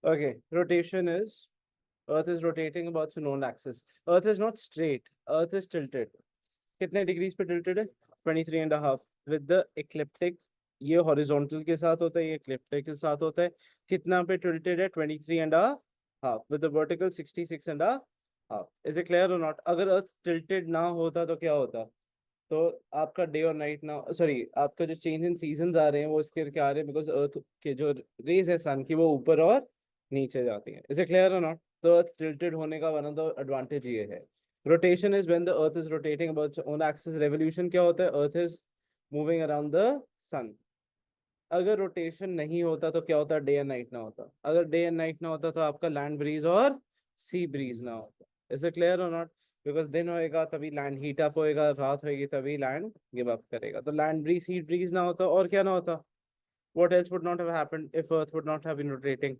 Okay, rotation is Earth is rotating about its known axis. Earth is not straight. Earth is tilted. कितने degrees पे tilted है? 23.5 with the ecliptic. ये horizontal के साथ होता है, ये इक्लिप्टिक के साथ होता है. कितना पे tilted है? 23.5 with the vertical 66.5. Is it clear or not? अगर अर्थ tilted ना होता तो क्या होता? तो आपका डे और नाइट ना, सॉरी, आपका जो चेंज इन सीजन आ रहे हैं वो इसके क्या आ रहे हैं? बिकॉज अर्थ के जो रेज है सन की वो ऊपर और नीचे जाती है. इज इट क्लियर और नॉट? तो अर्थ टिल्टेड होने का वन ऑफ द एडवांटेज ये है. Rotation is when the earth is rotating about own axis. Revolution क्या होता है? Earth is moving around the sun. अगर रोटेशन नहीं होता तो क्या होता? डे एंड नाइट ना होता. अगर डे एंड नाइट ना होता तो आपका लैंड ब्रीज और सी ब्रीज ना होता. इज इट क्लियर और नॉट? बिकॉज दिन होएगा तभी लैंड हीट अप होएगा, रात होएगी तभी लैंड गिव अप करेगा. तो लैंड ब्रीज सी ब्रीज ना होता और क्या ना होता? What else would not have happened if Earth would not have been rotating?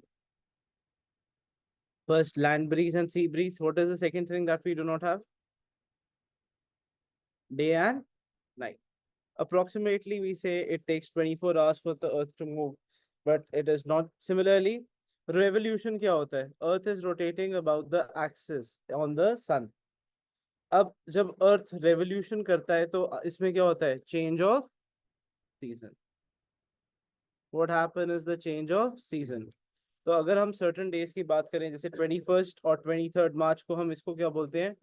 First, land breeze and sea breeze. What is the second thing that we do not have? Day and night. Approximately, we say it takes 24 hours for the Earth to move, but it is not. Similarly, revolution क्या होता है? Earth is rotating about the axis on the sun. अब जब अर्थ revolution करता है तो इसमें क्या होता है? Change off season. What happen is the change off season. तो अगर हम सर्टेन डेज की बात करें, जैसे 21 और 23 मार्च को, हम इसको क्या बोलते हैं?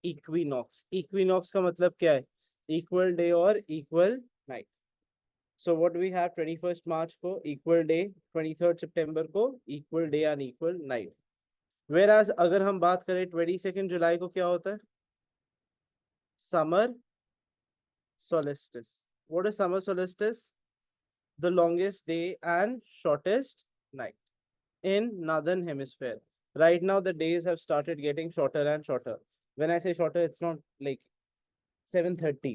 इक्विनॉक्स. इक्विनॉक्स का मतलब क्या है? इक्वल डे और equal night. So what we have? 21 March को इक्वल डे, 23 सितंबर को equal day and equal night. Whereas अगर हम बात करें 22 जुलाई को, क्या होता है? Summer solstice. What is summer solstice? The longest day and shortest night in northern hemisphere. Right now, the days have started getting shorter and shorter. When I say shorter, it's not like 7:30,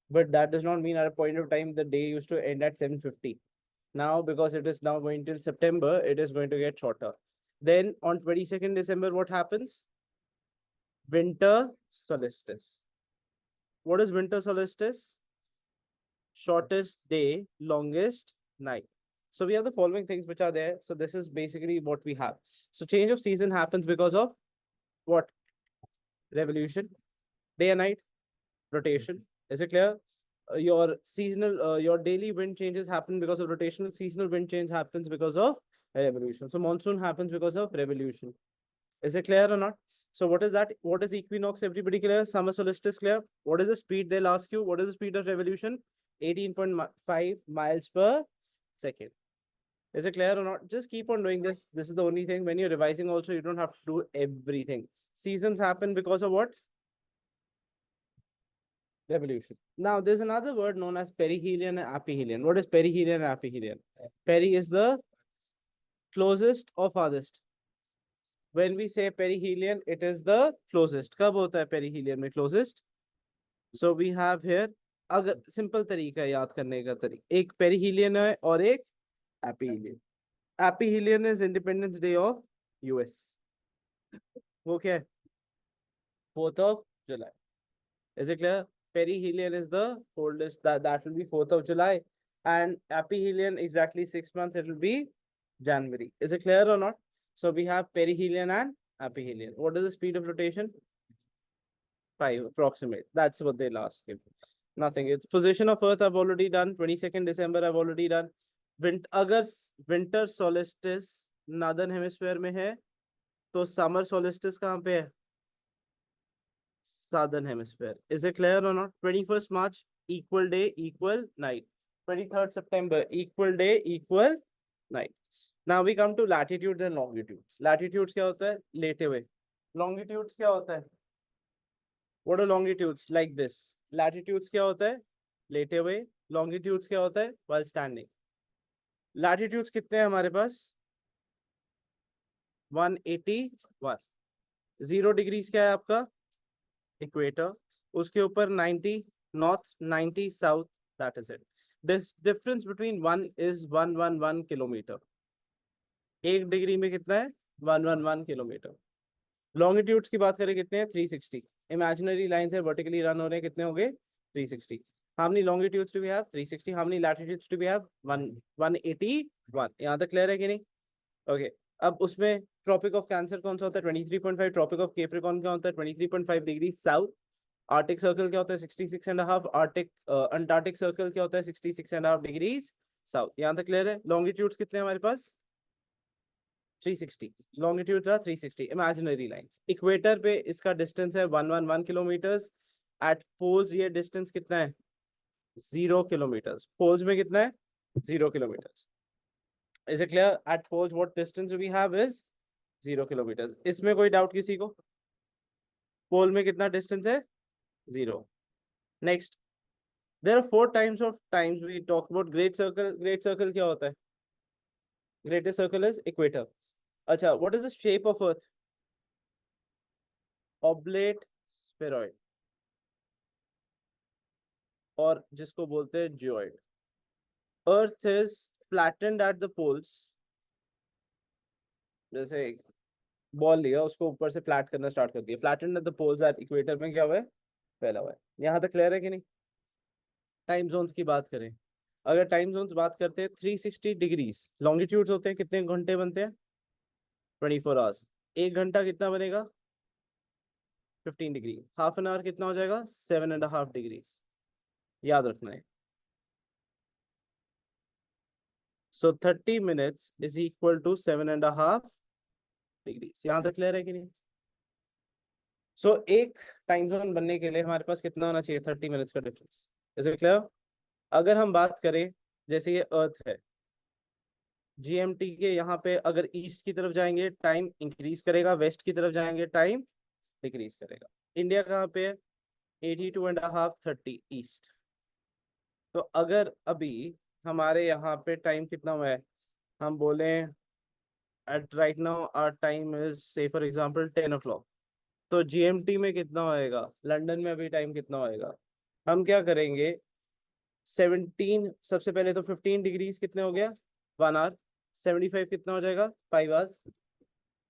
but that does not mean at a point of time the day used to end at 7:50. Now, because it is now going till September, it is going to get shorter. Then on 22nd December, what happens? Winter solstice. What is winter solstice? Shortest day, longest night. So we have the following things which are there. So this is basically what we have. So change of season happens because of what? Revolution. Day and night, rotation. Is it clear? Your seasonal, your daily wind changes happen because of rotational. Seasonal wind change happens because of revolution. So monsoon happens because of revolution. Is it clear or not? So what is that? What is equinox? Everybody clear? Summer solstice clear? What is the speed? They'll ask you. What is the speed of revolution? 18.5 miles per second. Is it clear or not? Just keep on doing this. This is the only thing. When you're revising also, you don't have to do everything. Seasons happen because of what? Revolution. Now, there's another word known as perihelion and aphelion. What is perihelion and aphelion? Peri is the closest or farthest. When we say perihelion, it is the closest. कब होता है perihelion में closest? So we have here, अगर simple तरीका है याद करने का तरीका, एक perihelion है और एक aphelion. Aphelion is Independence Day of US. वो क्या है? 4th of July. Is it clear? Perihelion is the oldest. That will be 4th of July, and aphelion exactly 6 months. It will be January. Is it clear or not? So we have perihelion and aphelion. What is the speed of rotation? 5 approximate. That's what they'll ask you. Nothing. It's position of Earth I've already done. 22nd December I've already done. अगर winter solstice northern hemisphere में है तो summer solstice कहाँ पे है? Southern hemisphere. Is it clear or not? 21st March equal day equal night. 23rd September equal day equal night. Now we come to latitudes and longitudes. Latitudes क्या होता है? लेटे हुए. Longitudes क्या होता है? What are longitudes? Like this. Latitudes क्या होता है? लेटे हुए. Longitudes क्या होता है? While standing. Latitudes कितने हैं हमारे पास? 181. 0 डिग्रीज क्या है आपका? इक्वेटर. उसके ऊपर 90 north, 90 south. That is it. This difference between 1 is 111 kilometre. 1 degree में कितना है? 111 किलोमीटर. लॉन्गिट्यूड्स की बात करें कितने हैं? 360. इमेजिनरी लाइन है, वर्टिकली रन हो रहे हैं, कितने हो गए? 360. How many longitudes do we have? 360. How many latitudes do we have? 181. यहाँ तक क्लियर है कि नहीं? ओके. अब उसमें ट्रॉपिक ऑफ कैंसर कौन सा होता है 23.5, ट्रॉपिक ऑफ केप्रिकॉर्न क्या होता है 23.5 डिग्री साउथ, आर्टिक सर्कल क्या होता है 66.5, आर्टिक अंटार्कटिक सर्कल क्या होता है 66.5 डिग्रीज साउथ। यहाँ तक क्लियर है? लॉन्गिट्यूड्स कितने हैं हमारे पास 360, longitudes are 360 imaginary lines. Equator पे इसका डिस्टेंस है 111 किलोमीटर्स, एट पोल्स ये डिस्टेंस कितना है 0 किलोमीटर्स, पोल्स में कितना है 0 kilometres. Is it clear? At poles what distance we have is 0 kilometres. इसमें कोई डाउट किसी को? पोल में कितना डिस्टेंस है 0। Next, there are 4 types of times we talk about great circle. Great circle क्या होता है? Greatest circle is equator. अच्छा, what is the shape of earth? Oblate spheroid, और जिसको बोलते हैं geoid. Earth is flattened at the poles, जैसे ball लिया उसको ऊपर से फ्लैट करना स्टार्ट कर दिया, flattened at the poles, at equator में क्या हुआ है फैला हुआ है। यहाँ तक क्लियर है कि नहीं? टाइम जोन्स की बात करें, अगर टाइम जोन्स बात करते हैं 360 डिग्रीज लॉन्गिट्यूड्स होते हैं, कितने घंटे बनते हैं 24 आवर्स। एक घंटा कितना बनेगा 15 डिग्री, हाफ एन आवर कितना हो जाएगा 7.5 डिग्रीज, याद रखना है। So 30 minutes is equal to 7.5 degrees. यहाँ तक क्लियर है कि नहीं? सो एक टाइम जोन बनने के लिए हमारे पास कितना होना चाहिए 30 मिनट्स का डिफरेंस। Is it clear? अगर हम बात करें, जैसे ये अर्थ है, जीएमटी के यहाँ पे अगर ईस्ट की तरफ जाएंगे टाइम इंक्रीज करेगा, वेस्ट की तरफ जाएंगे टाइम डिक्रीज करेगा। इंडिया कहाँ पे है 82.5 30 ईस्ट। तो अगर अभी हमारे यहाँ पे टाइम कितना हुआ है, हम बोले at right now our time is say for example 10 o'clock, तो जीएमटी में कितना होएगा, लंदन में अभी टाइम कितना होएगा, हम क्या करेंगे 17, सबसे पहले तो 15 डिग्रीज कितने हो गया 1 आवर, 75 कितना हो जाएगा 5 आवर्स,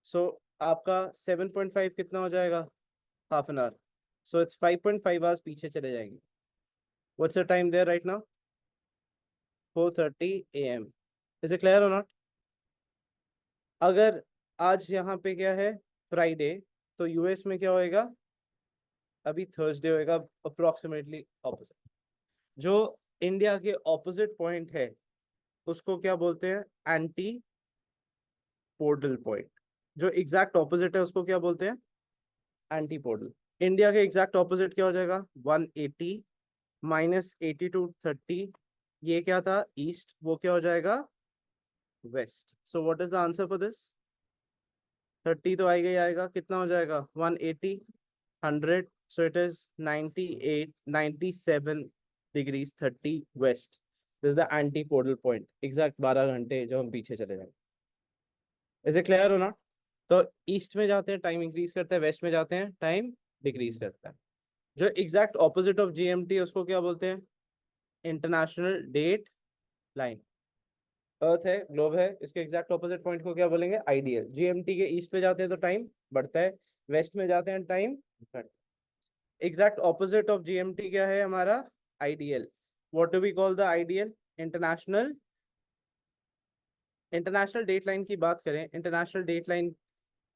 सो आपका 7.5 कितना हो जाएगा half an hour, so it's 5.5 hours पीछे चले जाएंगे। What's the time there right now 4:30 AM। Is it clear और नॉट? अगर आज यहाँ पे क्या है फ्राइडे, तो यूएस में क्या होएगा अभी थर्सडे होएगा, अप्रोक्सीमेटली ऑपोजिट। जो इंडिया के ऑपोजिट पॉइंट है उसको क्या बोलते हैं एंटी पोर्टल पॉइंट। जो एग्जैक्ट ऑपोजिट है उसको क्या बोलते हैं एंटी पोर्टल। इंडिया के एग्जैक्ट ऑपोजिट क्या हो जाएगा 180 -82 30, ये क्या था ईस्ट, वो क्या हो जाएगा west. So what is the answer for this? 30 तो आएगा ही आएगा, कितना हो जाएगा 180 100, so it is 98 97 degrees 30 west. This is the antipodal point, exact 12 घंटे जो हम पीछे चले जाएंगे। इज इट क्लियर हो ना? तो ईस्ट में जाते हैं टाइम इंक्रीज करता है, वेस्ट में जाते हैं टाइम डिक्रीज करता है। जो एग्जैक्ट ऑपोजिट ऑफ जीएमटी उसको क्या बोलते हैं इंटरनेशनल डेट लाइन। अर्थ है, ग्लोब है, इसके एग्जैक्ट ऑपोजिट पॉइंट को क्या बोलेंगे आइडियल। जीएमटी के ईस्ट पे जाते हैं तो टाइम बढ़ता है, वेस्ट में जाते हैं टाइम घटता है। एग्जैक्ट ऑपोजिट ऑफ जीएमटी क्या है हमारा ideal. What do we call the ideal? International. International date line की बात करें, इंटरनेशनल डेट लाइन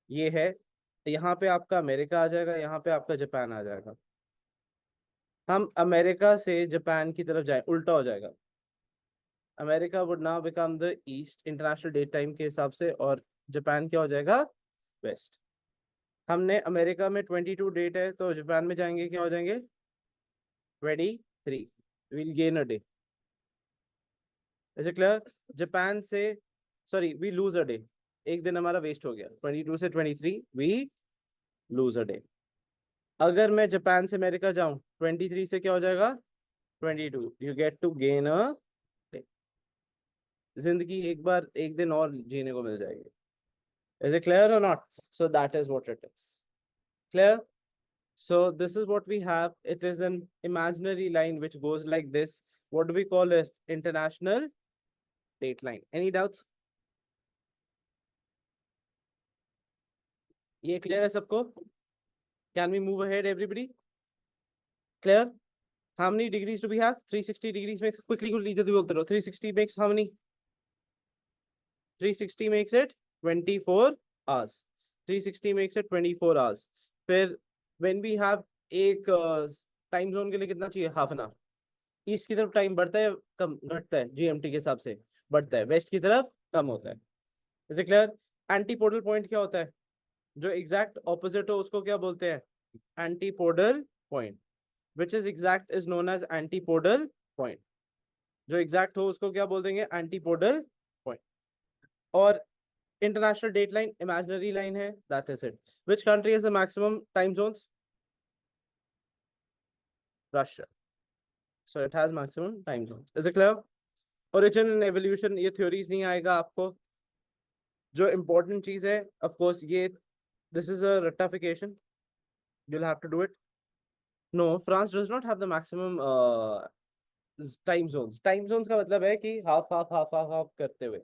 ये है, यहाँ पे आपका अमेरिका आ जाएगा, यहाँ पे आपका जापान आ जाएगा। हम अमेरिका से जापान की तरफ जाए उल्टा हो जाएगा, America would now become the east international date time के हिसाब से, और जापान क्या हो जाएगा वेस्ट। हमने अमेरिका में 22 डेट है, तो जापान में जाएंगे क्या हो जाएंगे 23, विल गेन अ डे। ऐसे क्लियर? जापान से sorry we lose a day, एक दिन हमारा वेस्ट हो गया 22 से 23 वी लूज अ डे। अगर मैं जापान से अमेरिका जाऊं 23 से क्या हो जाएगा 22, you get to gain a day. जिंदगी एक बार एक दिन और जीने को मिल जाएगी। इज इट क्लियर और not? So that is what it is. Clear? So this is what we have. It is an imaginary line which goes like this. What do we call it? International date line. Any doubts? ये clear है सबको? Can we move ahead, everybody? Clear? How many degrees do we have? 360 degrees makes quickly जल्दी बोलते रहो. 360 makes how many? 360 makes it 24 hours. 360 makes it 24 hours. फिर when we have एक time zone के लिए कितना चाहिए, हाफ एन आवर। ईस्ट की तरफ टाइम बढ़ता है कम घटता है, जीएमटी के हिसाब से बढ़ता है, वेस्ट की तरफ कम होता है। Is it clear? Antipodal point क्या होता है? जो एग्जैक्ट ऑपोजिट हो उसको क्या बोलते हैं? Antipodal point. Which is exact is known as antipodal point. जो एग्जैक्ट हो उसको क्या बोल देंगे? Antipodal point. और international date line imaginary line है, that is it. Which country is the maximum time zones? Russia. So it has maximum time zones. Is it clear? Origin and evolution ये theories नहीं आएगा आपको। जो important चीज है of course ये, this is a rectification, you'll have to do it. No, France does not have the maximum time zones. Time zones का मतलब है कि half half half half half करते हुए।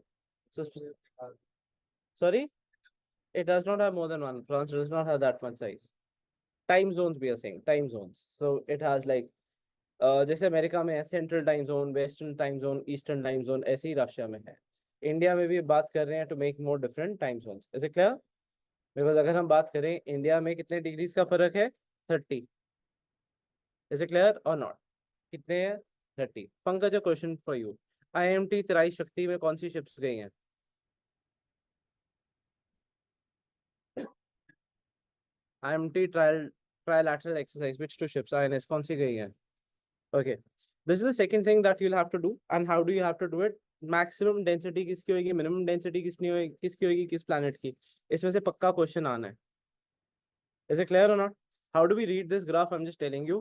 Sorry, it does not have more than one. France does not have that much size. Time zones we are saying, time zones. So it has like जैसे America में है central time zone, western time zone, eastern time zone, ऐसे ही Russia में है। India में भी बात कर रहे हैं to make more different time zones. Is it clear? Because अगर हम बात करें इंडिया में कितने डिग्रीज का फर्क है? 30। इज इट क्लियर और नॉट? कितने हैं? 30। Pankaj, question for you. IMT तराई शक्ति में कौन सी शिप्स गई हैं? IMT trilateral exercise, which two ships INS कौन सी गई हैं? Okay, this is the second thing that you will have to do. And how do you have to do it? Maximum density किसकी होगी, मिनिमम डेंसिटी किसकी होगी किस planet की? इसमें से पक्का क्वेश्चन आना है। इज इट क्लियर और not? How do we read this graph? I am just telling you.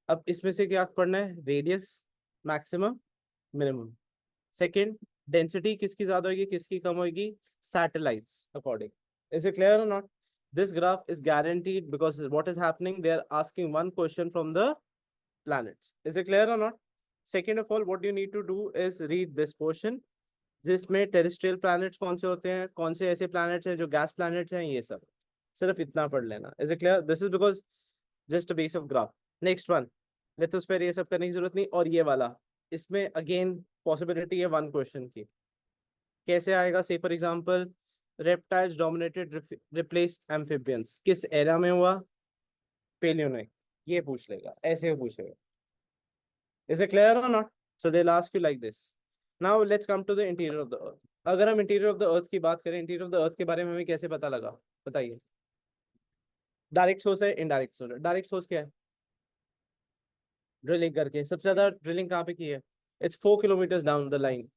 अब इसमें से क्या पढ़ना है? Radius, maximum, minimum. Second, density किसकी ज्यादा होगी किसकी कम होगी? Satellites according. Is it clear और not? This graph is guaranteed because what is happening? They are asking one question from the planets. Is it clear or not? Second of all, what you need to do is read this portion, जिसमें terrestrial planets कौन से होते हैं, कौन से ऐसे planets हैं जो गैस प्लैनेट्स हैं, ये सब सिर्फ इतना पढ़ लेना। Is it clear? This is because just a base of graph. Next one, lithosphere ये सब करने की जरूरत नहीं। और ये वाला, इसमें अगेन पॉसिबिलिटी है वन क्वेश्चन की। कैसे आएगा? Say for example, reptiles dominated replaced amphibians किस एरा में हुआ? पेलियोनिक। ये पूछ लेगा, ऐसे पूछेगा। इज इट क्लियर और not? So they will ask you like this. Now let's come to the interior of the earth. अगर हम इंटीरियर ऑफ द अर्थ की बात करें, इंटीरियर ऑफ द अर्थ के बारे में हमें कैसे पता लगा? बताइए। डायरेक्ट सोर्स है, इनडायरेक्ट सोर्स है? डायरेक्ट सोर्स क्या है? ड्रिलिंग करके। सबसे ज्यादा ड्रिलिंग कहाँ पे की है? It's 4 kilometre down the line.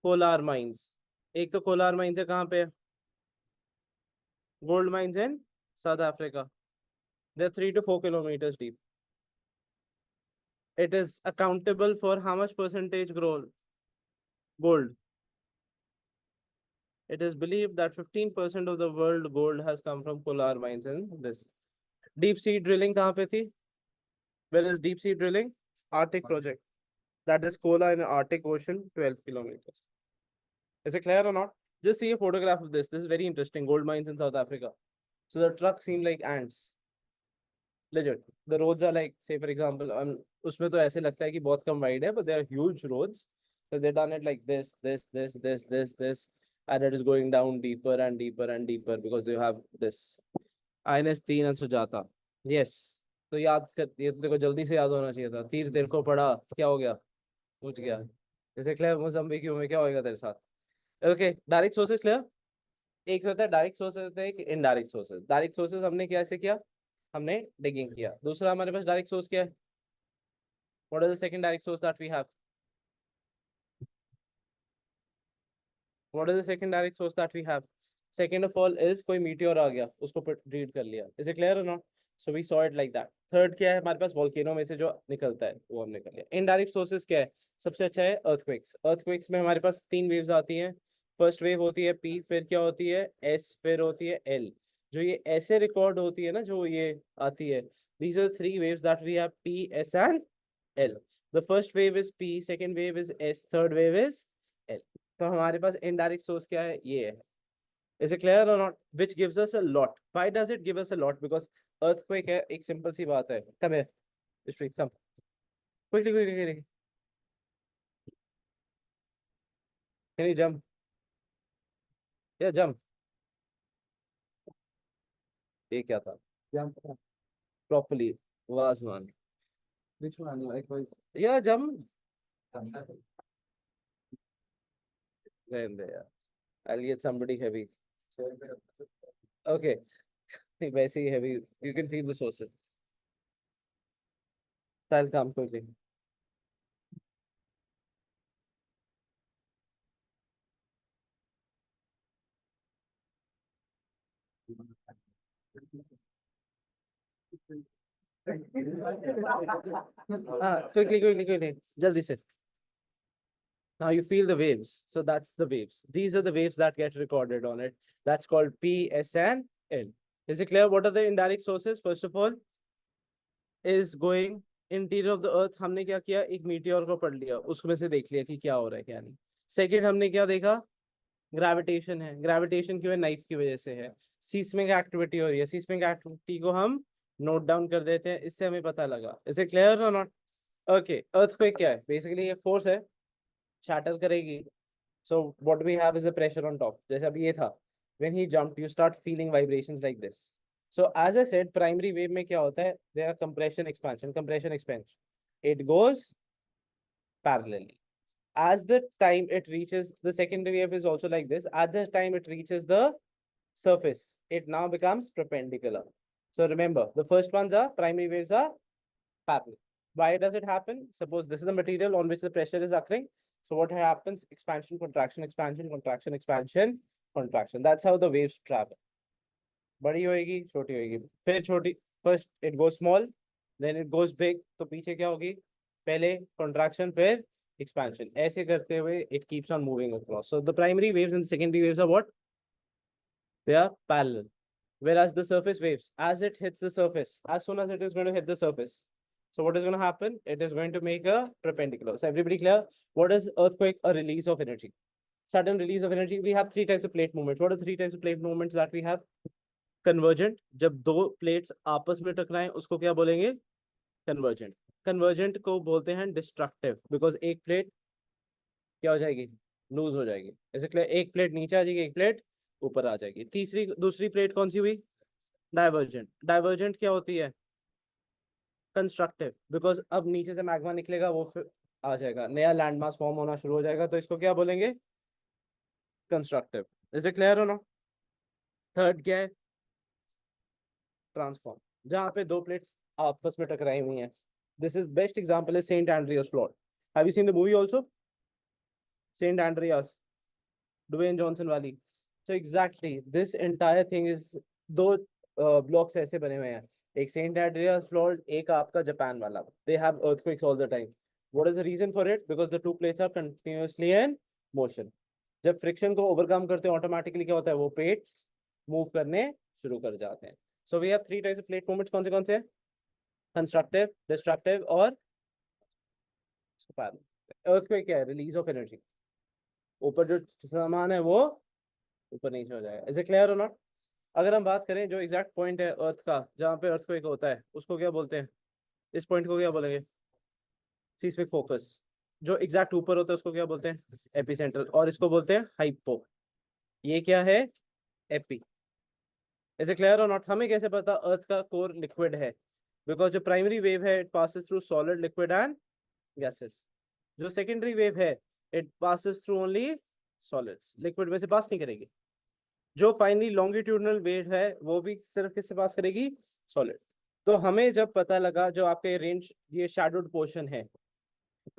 Kolar mines. एक तो कोलार माइंस है कहाँ पे? Gold mines in South Africa. They are 3 to 4 kilometers deep. It is accountable for how much percentage gold? It is believed that 15% of the world gold has come from Kolar mines in this. Deep sea drilling कहाँ पे थी? Where is deep sea drilling? Arctic project. That is Kola in the Arctic Ocean, 12 kilometers. Is it clear or not? Just see a photograph of this. This is very interesting. Gold mines in South Africa. So the trucks seem like ants. Legit. The roads are like, say for example, उसमें तो ऐसे लगता है कि बहुत कम wide है, but they are huge roads. So they done it like this, and it is going down deeper and deeper and deeper because they have this. INS 3 and Sujata. Yes. तो याद कर, ये तो तेरे को जल्दी से याद होना चाहिए था। तीर तेरे को पड़ा, क्या हो गया? पूछ गया। जैसे क्लियर, मोजाम्बिक में क्या होएगा तेरे साथ? Okay, direct sources clear. एक होता है डायरेक्ट सोर्सेज, होता है एक इनडायरेक्ट सोर्सेज। डायरेक्ट सोर्सेज हमने कैसे किया? हमने डिगिंग किया। दूसरा हमारे पास डायरेक्ट सोर्स क्या है? What is the second direct source that we have? What is the second direct source that we have? Second of all is कोई मीटियोर आ गया, उसको रीड कर लिया। इज इट क्लियर और not? So we saw it like that. Third क्या है हमारे पास? वोल्केनो में से जो निकलता है वो हमने कर लिया। इनडायरेक्ट सोर्सेज क्या है? सबसे अच्छा है अर्थक्वेक्स। अर्थक्वेक्स में हमारे पास 3 वेव्स आती हैं। फर्स्ट वेव होती है पी, फिर क्या होती है एस, फिर होती है एल। जो ये ऐसे रिकॉर्ड होती है ना, जो ये आती है, these are 3 waves that we have, P, S and L. The first wave is P, second wave is S, third wave is L. तो हमारे पास इनडायरेक्ट सोर्स क्या है? ये है। Is it clear or not? Which gives us a lot. Why does it give us a lot? Because earthquake है, एक simple सी बात है। Come here, Ishpreet, come. Quickly. Can you jump? या जंप, ये क्या था? Jump. Properly, wazwan, Which one? Likewise. या jump, रहने दे यार, I'll get somebody heavy. Okay, वैसे ही heavy, you can feel the sources. I'll come quickly. quickly, जल्दी से. Now you feel the waves. So that's the waves. These are the waves that get recorded on it. That's called P, S, and L. Is it clear? What are the indirect sources? First of all, is going interior of the earth. हमने क्या किया? एक meteor को पढ़ लिया, उसमें से देख लिया कि क्या हो रहा है क्या नहीं. Second हमने क्या देखा? ग्रेविटेशन है. ग्रेविटेशन क्यों है? नाइफ की वजह से है. सीस्मिक एक्टिविटी हो रही है. सीस्मिक एक्टिविटी को हम नोट डाउन कर देते हैं, इससे हमें पता लगा. इज इट क्लियर और नॉट? ओके, अर्थक्वेक क्या है? बेसिकली ये फोर्स है, शैटर करेगी. So what we have is a pressure on top. जैसे अभी ये था, when he jumped, you start feeling vibrations like this. So as I said, primary wave में क्या होता है? There are compression, expansion, compression, expansion. It goes parallelly. As the time it reaches, the secondary wave is also like this. At the time it reaches the surface, it now becomes perpendicular. So remember, the first ones are primary waves are parallel. Why does it happen? Suppose this is the material on which the pressure is occurring. So what happens? Expansion, contraction, expansion, contraction, expansion, contraction. That's how the waves travel. बड़ी होएगी, छोटी होएगी, फिर छोटी. First it goes small, then it goes big. तो पीछे क्या होगी? पहले contraction, फिर expansion. ऐसे करते हुए it keeps on moving across. So the primary waves and secondary waves are what? They are parallel. Whereas the surface waves, as it hits the surface, as soon as it is going to hit the surface, so what is going to happen? It is going to make a perpendicular. So everybody clear? What is earthquake? A release of energy. Sudden release of energy. We have three types of plate movements. What are three types of plate movements that we have? Convergent. जब दो plates आपस में टकराएं उसको क्या बोलेंगे? Convergent. Convergent को बोलते हैं destructive, because एक plate क्या हो जाएगी? लूज हो जाएगी. ऐसे एक प्लेट नीचे आ जाएगी, एक प्लेट ऊपर आ जाएगी. तीसरी दूसरी प्लेट कौन सी हुई? डाइवर्जेंट. डाइवर्जेंट क्या होती है? कंस्ट्रक्टिव, बिकॉज अब नीचे से मैग्मा निकलेगा, वो फिर आ जाएगा, नया लैंड मास फॉर्म होना शुरू हो जाएगा, तो इसको क्या बोलेंगे? कंस्ट्रक्टिव. इज इट क्लियर हो ना? थर्ड क्या है? ट्रांसफॉर्म, जहाँ पे दो प्लेट्स आपस में टकराई हुई हैं. This is best example is Saint Andreas fault. Have you seen the movie also? Saint Andreas, Dwayne Johnson वाली. So exactly this entire thing is दो ब्लॉक्स ऐसे बने हुए हैं. एक सेंट एंड्रियास फ्लॉट, एक आपका जापान वाला. They have earthquakes all the time. What is the reason for it? Because the two plates are continuously in motion. जब फ्रिक्शन को ओवरकम करते हैं, ऑटोमेटिकली क्या होता है? वो प्लेट्स मूव करने शुरू कर जाते हैं. So we have three types of plate movements. कौन से हैं? कंस्ट्रक्टिव, डिस्ट्रक्टिव और अर्थक्वेक क्या है? Release of energy. ऊपर जो सामान है वो ऊपर नीचे हो जाएगा. इज इट क्लियर और नॉट? अगर हम बात करें जो एग्जैक्ट पॉइंट है अर्थ का जहाँ पे अर्थक्वेक होता है, उसको क्या बोलते हैं? इस पॉइंट को क्या बोलेंगे? Seismic focus. जो एग्जैक्ट ऊपर होता है उसको क्या बोलते हैं? एपिसेंटर. और इसको बोलते हैं हाइपो. ये क्या है? एपी. इज इट क्लियर और नॉट? हमें कैसे पता अर्थ का कोर लिक्विड है? बिकॉज जो प्राइमरी वेव है it passes through solid, liquid and gases. जो सेकेंडरी वेव है it passes through only solids, liquid में से पास नहीं करेगी. जो फाइनली लॉन्गिट्यूडनल वेव है वो भी सिर्फ किससे पास करेगी? सॉलिड. तो हमें जब पता लगा जो आपके रेंज ये शैडोड पोर्शन है,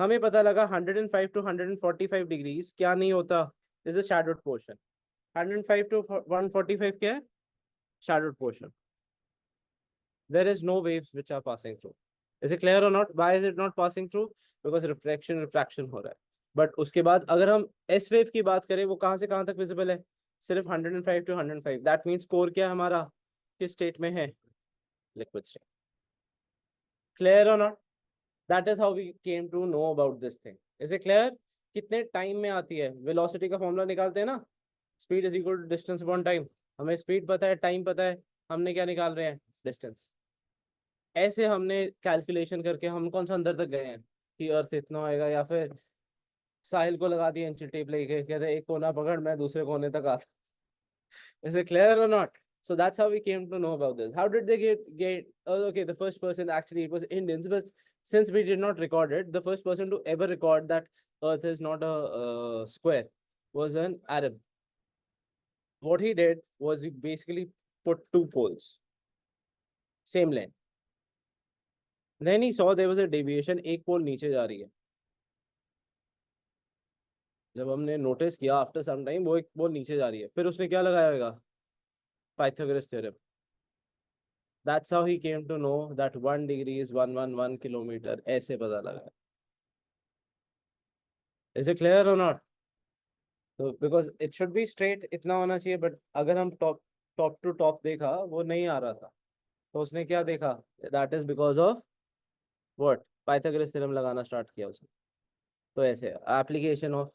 हमें पता लगा 105 टू 145 डिग्रीज क्या नहीं होता? Is a shadowed portion. 105 to 145 क्या है? Shadowed portion. There is no waves which are passing through. Is it clear और not? Why is it not passing through? Because refraction हो रहा है. बट उसके बाद अगर हम एस वेव की बात करें, वो कहाँ से कहाँ तक विजिबल है? सिर्फ 105 टू 105. दैट मीन्स कोर क्या हमारा किस स्टेट में है? Liquid state. क्लियर और not? That is how we came to know about this thing. Is it clear? कितने टाइम में आती है? वेलोसिटी का फॉर्मूला निकालते हैं ना, speed is equal to distance upon time. हमें स्पीड पता है, टाइम पता है, हमने क्या निकाल रहे हैं? डिस्टेंस. ऐसे हमने कैलकुलेशन करके हम कौन सा अंदर तक गए हैं कि अर्थ इतना होएगा, या फिर साहिल को लगा दिया इंची टेप लेके, कहते एक कोना पकड़ मैं दूसरे कोने तक आता. Is it clear or not? So that's how we came to know about this. How did they get oh, okay, the first person, actually it was Indians, but since we did not record it, the first person to ever record that Earth is not a square was an Arab. What he did was he basically put two poles, same length. Then he saw there was a deviation, एक pole नीचे जा रही है. जब हमने notice किया after some time वो एक पोल नीचे जा रही है, फिर उसने क्या लगाया होगा? Pythagoras theorem. That's how he came to know that 1 degree is 111 kilometer. ऐसे पता लगा. Is it clear or not? So because it should be straight, इतना होना चाहिए, but अगर हम top to top देखा, वो नहीं आ रहा था. तो उसने क्या देखा? That is because of what? Pythagoras theorem लगाना start किया उसने. तो ऐसे application of,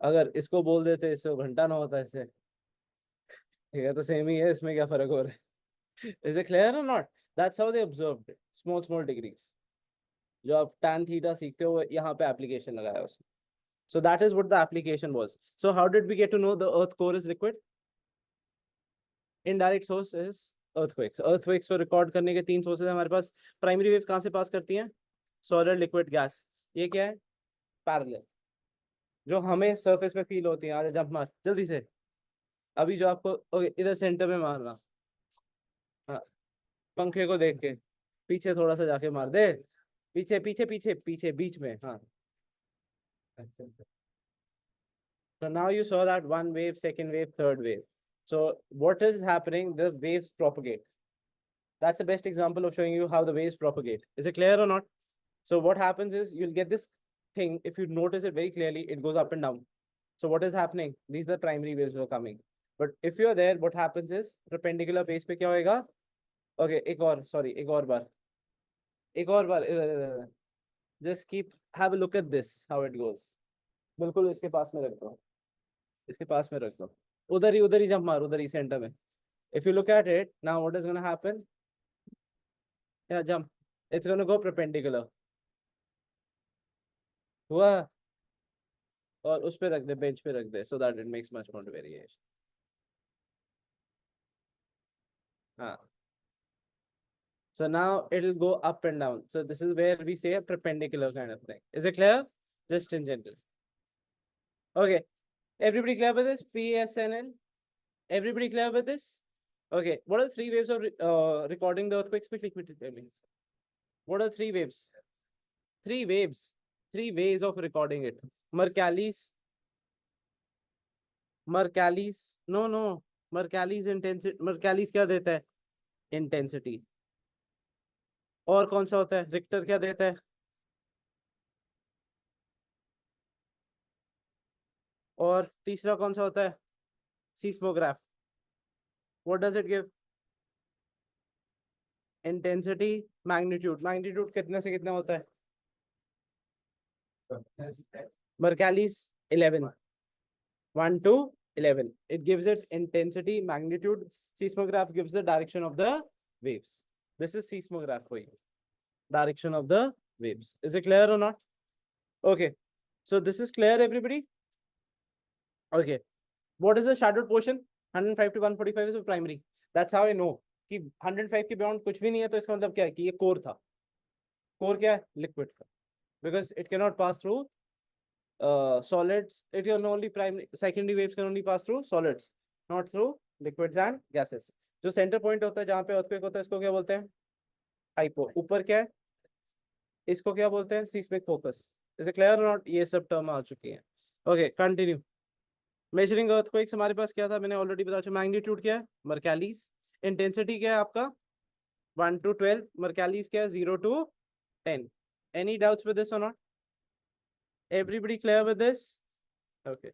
अगर इसको बोल देते इससे घंटा ना होता ऐसे, ठीक है, तो सेम ही है, इसमें क्या फर्क हो रहा है? Is it clear or not? That's how they observed it. Small degrees. जो आप tan theta सीखते हो यहाँ पे application लगाया उसने. So that is what the application was. So how did we get to know the earth core is liquid? Indirect source is earthquakes. Earthquakes को record करने के 3 sources हैं हमारे पास. Primary wave कहाँ से pass करती हैं? Solid, liquid, gas. ये क्या है? Parallel. जो हमें surface पे feel होती हैं. आजा jump मार जल्दी से. अभी जो आपको इधर सेंटर में मारना, हाँ, पंखे को देख के पीछे थोड़ा सा जाके मार दे, पीछे पीछे पीछे पीछे बीच में, हाँ. So now you saw that one wave, second wave, third wave. So what is happening? The waves propagate. That's the best example of showing you how the waves propagate. Is it clear or not? So what happens is you'll get this thing. If you notice it very clearly, it goes up and down. So what is happening? These are the primary waves that are coming. But if you're there, what happens is perpendicular base पे क्या होएगा? Okay, एक और बार. Just have a look at this, how it goes. बिल्कुल इसके पास में रख दो. इसके पास में रख दो. उधर ही जंप मार, उधर ही सेंटर में. If you look at it, now what is going to happen? Yeah, jump. It's going to go perpendicular. हुआ? और उस पे रख दे, बेंच पे रख दे, so that it makes much more variation. हाँ. So now it'll go up and down. So this is where we say a perpendicular kind of thing. Is it clear? Just in general. Okay. Everybody clear with this? PSNL? Everybody clear with this? Okay. What are the 3 waves of recording the earthquakes? Quickly tell me. What are 3 waves? 3 waves. 3 ways of recording it. Mercalli's. No. Mercalli's intensity. Mercalli's क्या देता है? Intensity. और कौन सा होता है? Richter क्या देता है? और तीसरा कौन सा होता है? Seismograph. What does it give? Intensity, magnitude. Magnitude कितने से कितना होता है? Mercalli's 11. 1 to 11. It gives it intensity, magnitude. Seismograph gives the direction of the waves. This is seismograph for you. Direction of the waves. Is it clear or not? Okay. So this is clear, everybody? Okay. What is the shadowed portion? 105 to 145 is primary. That's how I know कि 105 के beyond कुछ भी नहीं है, तो इसका मतलब क्या है कि ये कोर था. कोर क्या है? लिक्विड का. Because it cannot pass through solids. It can only secondary waves can only pass through solids, not through liquids and gases. जो center point होता है जहाँ पे earthquake होता है, इसको क्या बोलते हैं? Hypo. ऊपर क्या है? इसको क्या बोलते हैं? Seismic focus. Is it clear or not? ये सब term आ चुकी हैं. Okay, continue. Measuring earthquakes हमारे पास क्या था? मैंने already बता चुका. Magnitude क्या है? Mercalli's. Intensity क्या है आपका? 1 to 12. Mercalli's क्या है? 0 to 10. Any doubts with this or not? Everybody clear with this? Okay.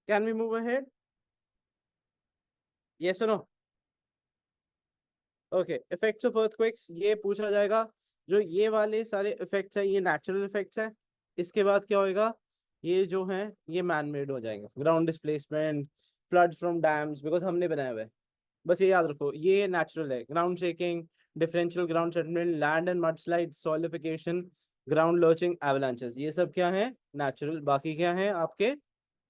Can we move ahead? Yes or no? Okay. Effects of earthquakes. ये पूछा जाएगा. जो ये वाले सारे effects हैं, ये natural effects हैं. इसके बाद क्या होएगा? ये जो हैं, ये man made हो जाएंगे. Ground displacement, floods from dams, because हमने बनाया हुआ है. बस ये याद रखो, ये natural है. Ground shaking, differential ground settlement, land and mudslides, solidification, ground lurching, avalanches. ये सब क्या है? Natural. बाकी क्या है आपके?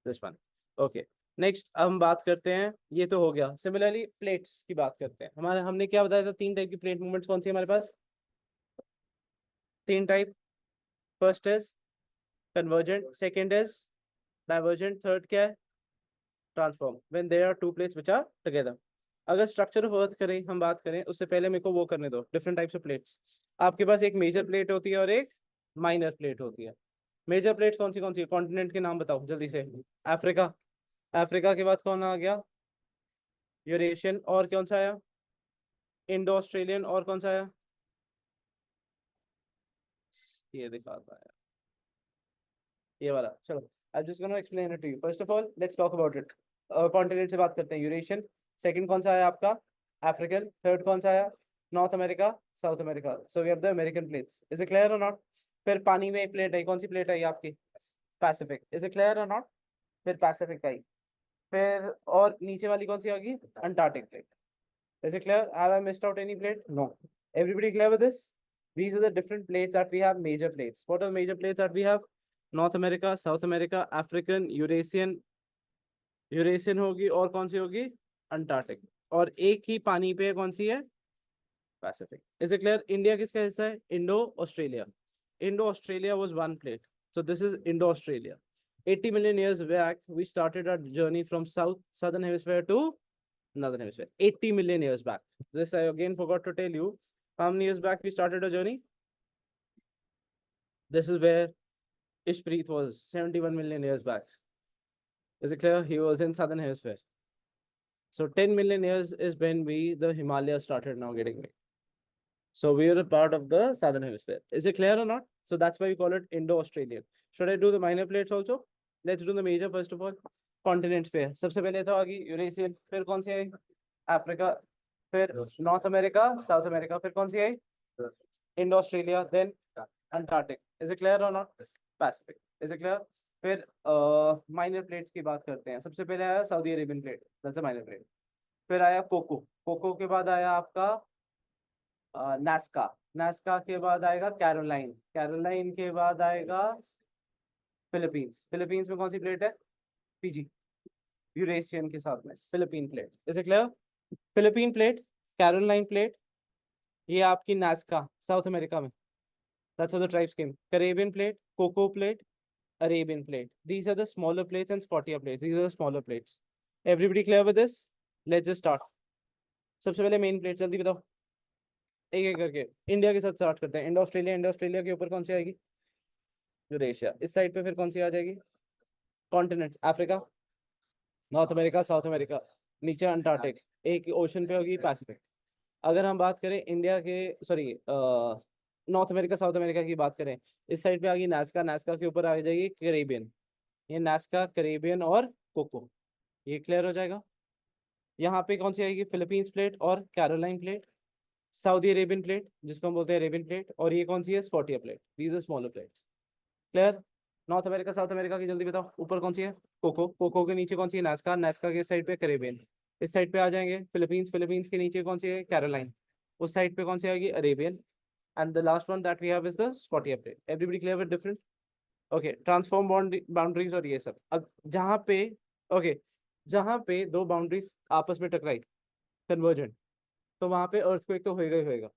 This one. ओके, नेक्स्ट हम बात करते हैं, ये तो हो गया। सिमिलरली प्लेट्स की बात करते हैं। हमारे हमने क्या बताया था, 3 टाइप की प्लेट मूवमेंट्स कौन सी हमारे पास? 3 type. First is convergent, second is divergent, third क्या है? Transform. When there are two plates which are together. अगर स्ट्रक्चर ऑफ अर्थ करें, हम बात करें, उससे पहले मेरे को वो करने दो, डिफरेंट टाइप्स ऑफ प्लेट्स। आपके पास एक मेजर प्लेट होती है और एक माइनर प्लेट होती है। मेजर प्लेट्स कौन सी है? कॉन्टिनेंट के नाम बताओ जल्दी से। अफ्रीका, अफ्रीका के बाद कौन आ गया? यूरेशियन, और कौन सा आया? इंडो ऑस्ट्रेलियन, और कौन सा आया? ये दिखाता है, ये वाला। चलो, I just gonna explain it to you. First of all let's talk about it. Continent से बात करते हैं। यूरेशियन, सेकंड कौन सा आया आपका? अफ्रीकन, थर्ड कौन सा आया? North America, South America. So we have the American plates. Is it clear और नॉट? फिर पानी में एक प्लेट आई, कौन सी प्लेट आई आपकी? पैसिफिक। इज इट क्लियर और नॉट? फिर पैसिफिक आई। फिर और नीचे वाली कौन सी होगी? Antarctic plate. Is it clear? Have I missed out any plate? No. Everybody clear with this? These are the different plates that we have, major plates. What are the major plates that we have? North America, South America, African, Eurasian होगी, और कौन सी होगी? Antarctic. और एक ही पानी पे कौन सी है? Pacific. Is it clear? India किसका हिस्सा है? Indo Australia. Indo Australia was one plate. So this is Indo Australia. 80 million years back, we started our journey from southern hemisphere to northern hemisphere. 80 million years back. This I again forgot to tell you. How many years back we started a journey? This is where Ishpreet was 71 million years back. Is it clear? He was in southern hemisphere. So 10 million years is when the Himalayas started now getting made. So we are a part of the southern hemisphere. Is it clear or not? So that's why we call it Indo-Australian. Should I do the minor plates also? Let's do the major first of all. Continents पे सबसे पहले तो आ गई Eurasian, फिर कौन सी आई? Africa, फिर नॉर्थ अमेरिका, साउथ अमेरिका, फिर कौन सी आई? Indo Australia, then Antarctic. Is it clear और not? Pacific. Is it clear? फिर माइनर प्लेट्स की बात करते हैं। सबसे पहले आया Saudi Arabian plate, that's a minor plate. फिर आया कोको, कोको के बाद आया आपका नास्का, नास्का के बाद आएगा कैरोलाइन, कैरोलाइन के बाद आएगा फिलीपींस, फिलीपींस में कौन सी प्लेट है? पीजी, यूरेशियन के साथ में Philippine plate. Is it clear? Philippine plate, Caroline plate, ये आपकी नास्का साउथ अमेरिका में, that's how the tribes came. Caribbean plate, Cocos plate, Arabian plate, these are the smaller plates and Scotia plates, these are the smaller plates. Everybody clear with this? Let's just start. सबसे पहले main plate, जल्दी बताओ एक एक करके। India के साथ start करते हैं। इंडो ऑस्ट्रेलिया, इंडो ऑस्ट्रेलिया के ऊपर कौन सी आएगी? यूरेशिया। इस साइड पे फिर कौन सी आ जाएगी? Continent, Africa, north America, South America, नीचे अंटार्कटिक, एक ओशन पे होगी पैसिफिक। अगर हम बात करें इंडिया के, sorry, north America South America की बात करें, इस साइड पे आ गई नास्का, नास्का के ऊपर आ जाएगी कैरेबियन। ये नास्का, कैरेबियन और कोको, ये क्लियर हो जाएगा। यहाँ पे कौन सी आएगी? फिलीपींस प्लेट और Caroline plate, Saudi Arabian plate जिसको हम बोलते हैं अरेबियन प्लेट, और ये कौन सी है? Scotia plate. These are smaller plates. Clear? North America South America की जल्दी बताओ। ऊपर कौन सी है? कोको, कोको के नीचे कौन सी है? नास्का, नास्का के साइड पे कैरेबियन। इस साइड पे आ जाएंगे फिलीपींस, फिलीपींस के नीचे कौन सी है? कैरोलाइन। उस साइड पे कौन सी आएगी? Arabian. And the last one that we have is the Scotia plate. Everybody clear with different? Okay, transform boundaries और ये सब। अब जहाँ पे, ओके, जहाँ पे दो बाउंड्रीज आपस में टकराई, कन्वर्जेंट, तो वहां पे अर्थक्वेक तो होएगा ही होएगा।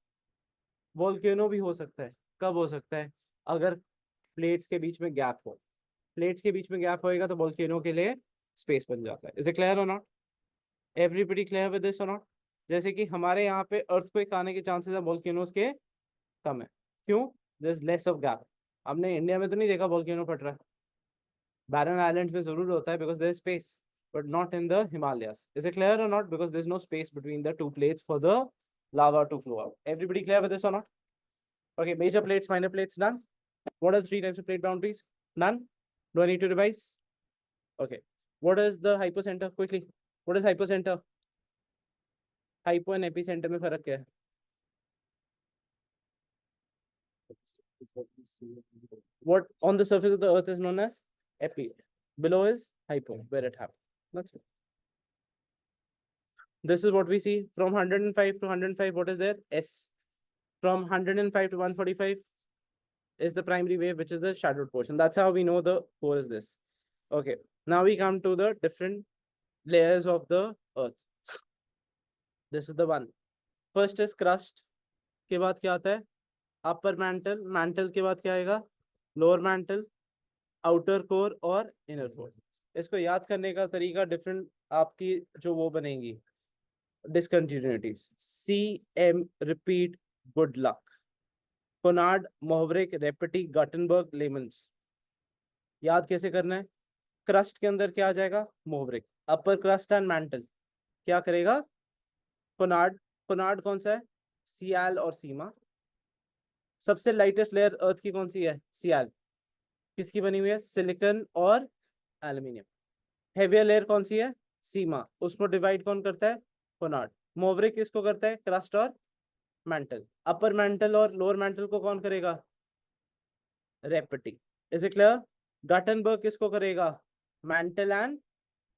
वोल्केनो भी हो सकता है। कब हो सकता है? अगर प्लेट्स के बीच में गैप हो, प्लेट्स के बीच में गैप होएगा तो वोल्केनो के लिए स्पेस बन जाता है। इज इट क्लियर और not? Everybody clear with this और नॉट? जैसे कि हमारे यहाँ पे अर्थक्वेक आने के चांसेस है वोल्केनोज के कम है। क्यों? There is less of gap. हमने इंडिया में तो नहीं देखा वोल्केनो फट रहा है, बैरन आइलैंड्स में जरूर होता है because there is space, but not in the Himalayas. Is it clear or not? Because there's no space between the two plates for the lava to flow out. Everybody clear with this or not? Okay, major plates, minor plates, none. What are the 3 types of plate boundaries? None. Do I need to revise? Okay. What is the hypocenter? Quickly. What is hypocenter? Hypo and epicenter में फर्क क्या है? What on the surface of the earth is known as epi. Below is hypo, where it happens. That's it. This is what we see from 105 to 105. What is there? S. From 105 to 145 is the primary wave, which is the shadowed portion. That's how we know the core is this. Okay, now we come to the different layers of the earth. This is the one. First is crust. के बाद क्या आता है? Upper mantle. Mantle के बाद क्या आएगा? Lower mantle, outer core और inner core. इसको याद करने का तरीका डिफरेंट आपकी जो वो बनेगी discontinuities. CM repeat good luck, Conrad, Mohorovicic, Repetti, Gutenberg, Lehmann. याद कैसे करना है? क्रस्ट के अंदर क्या आ जाएगा? मोहवरिक. अपर क्रस्ट एंड मैंटल क्या करेगा? कोनार्ड. कोनार्ड कौन सा है? सियाल और सीमा. सबसे लाइटेस्ट लेयर अर्थ की कौन सी है? सियाल. किसकी बनी हुई है? सिलिकॉन और एल्यूमिनियम. हेवियर लेयर कौन सी है? सीमा. उसको डिवाइड कौन करता है? कोनार्ड. मोवरिक किसको करता है? क्रस्ट और मैंटल. अपर मैंटल और लोअर मैंटल को कौन करेगा? Repetti. Is it clear? Gutenberg किसको करेगा? Mantle and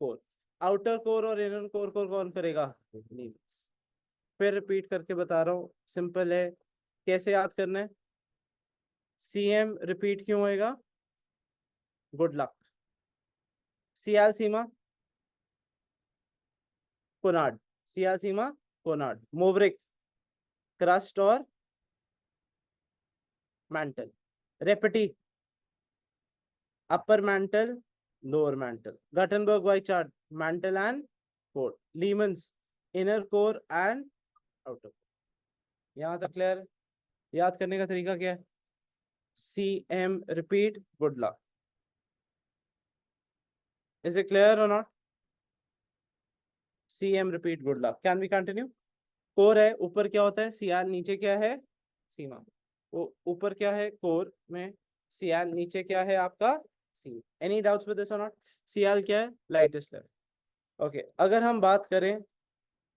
core. Outer core और इनर कोर को कौन करेगा? फिर रिपीट करके बता रहा हूँ, सिंपल है. कैसे याद करना है? CM रिपीट क्यों होएगा? Good luck. Sial sima Conrad. Sial sima Conrad. Mohorovicic crust और mantle. Repetti upper mantle lower mantle. Gutenberg Wiechert mantle and core. Lehmann inner core and outer core. यहाँ तक क्लियर? याद करने का तरीका क्या है? CM repeat good luck. Is it clear और not? CM repeat good luck. Can we continue? Core है, ऊपर क्या होता है? सियाल. नीचे क्या है? सीमा. वो ऊपर क्या है? कोर में सियाल. नीचे क्या है आपका? सीमा. एनी डाउट्स विद दिस और नॉट? सियाल क्या है? Lightest layer. ओके, अगर हम बात करें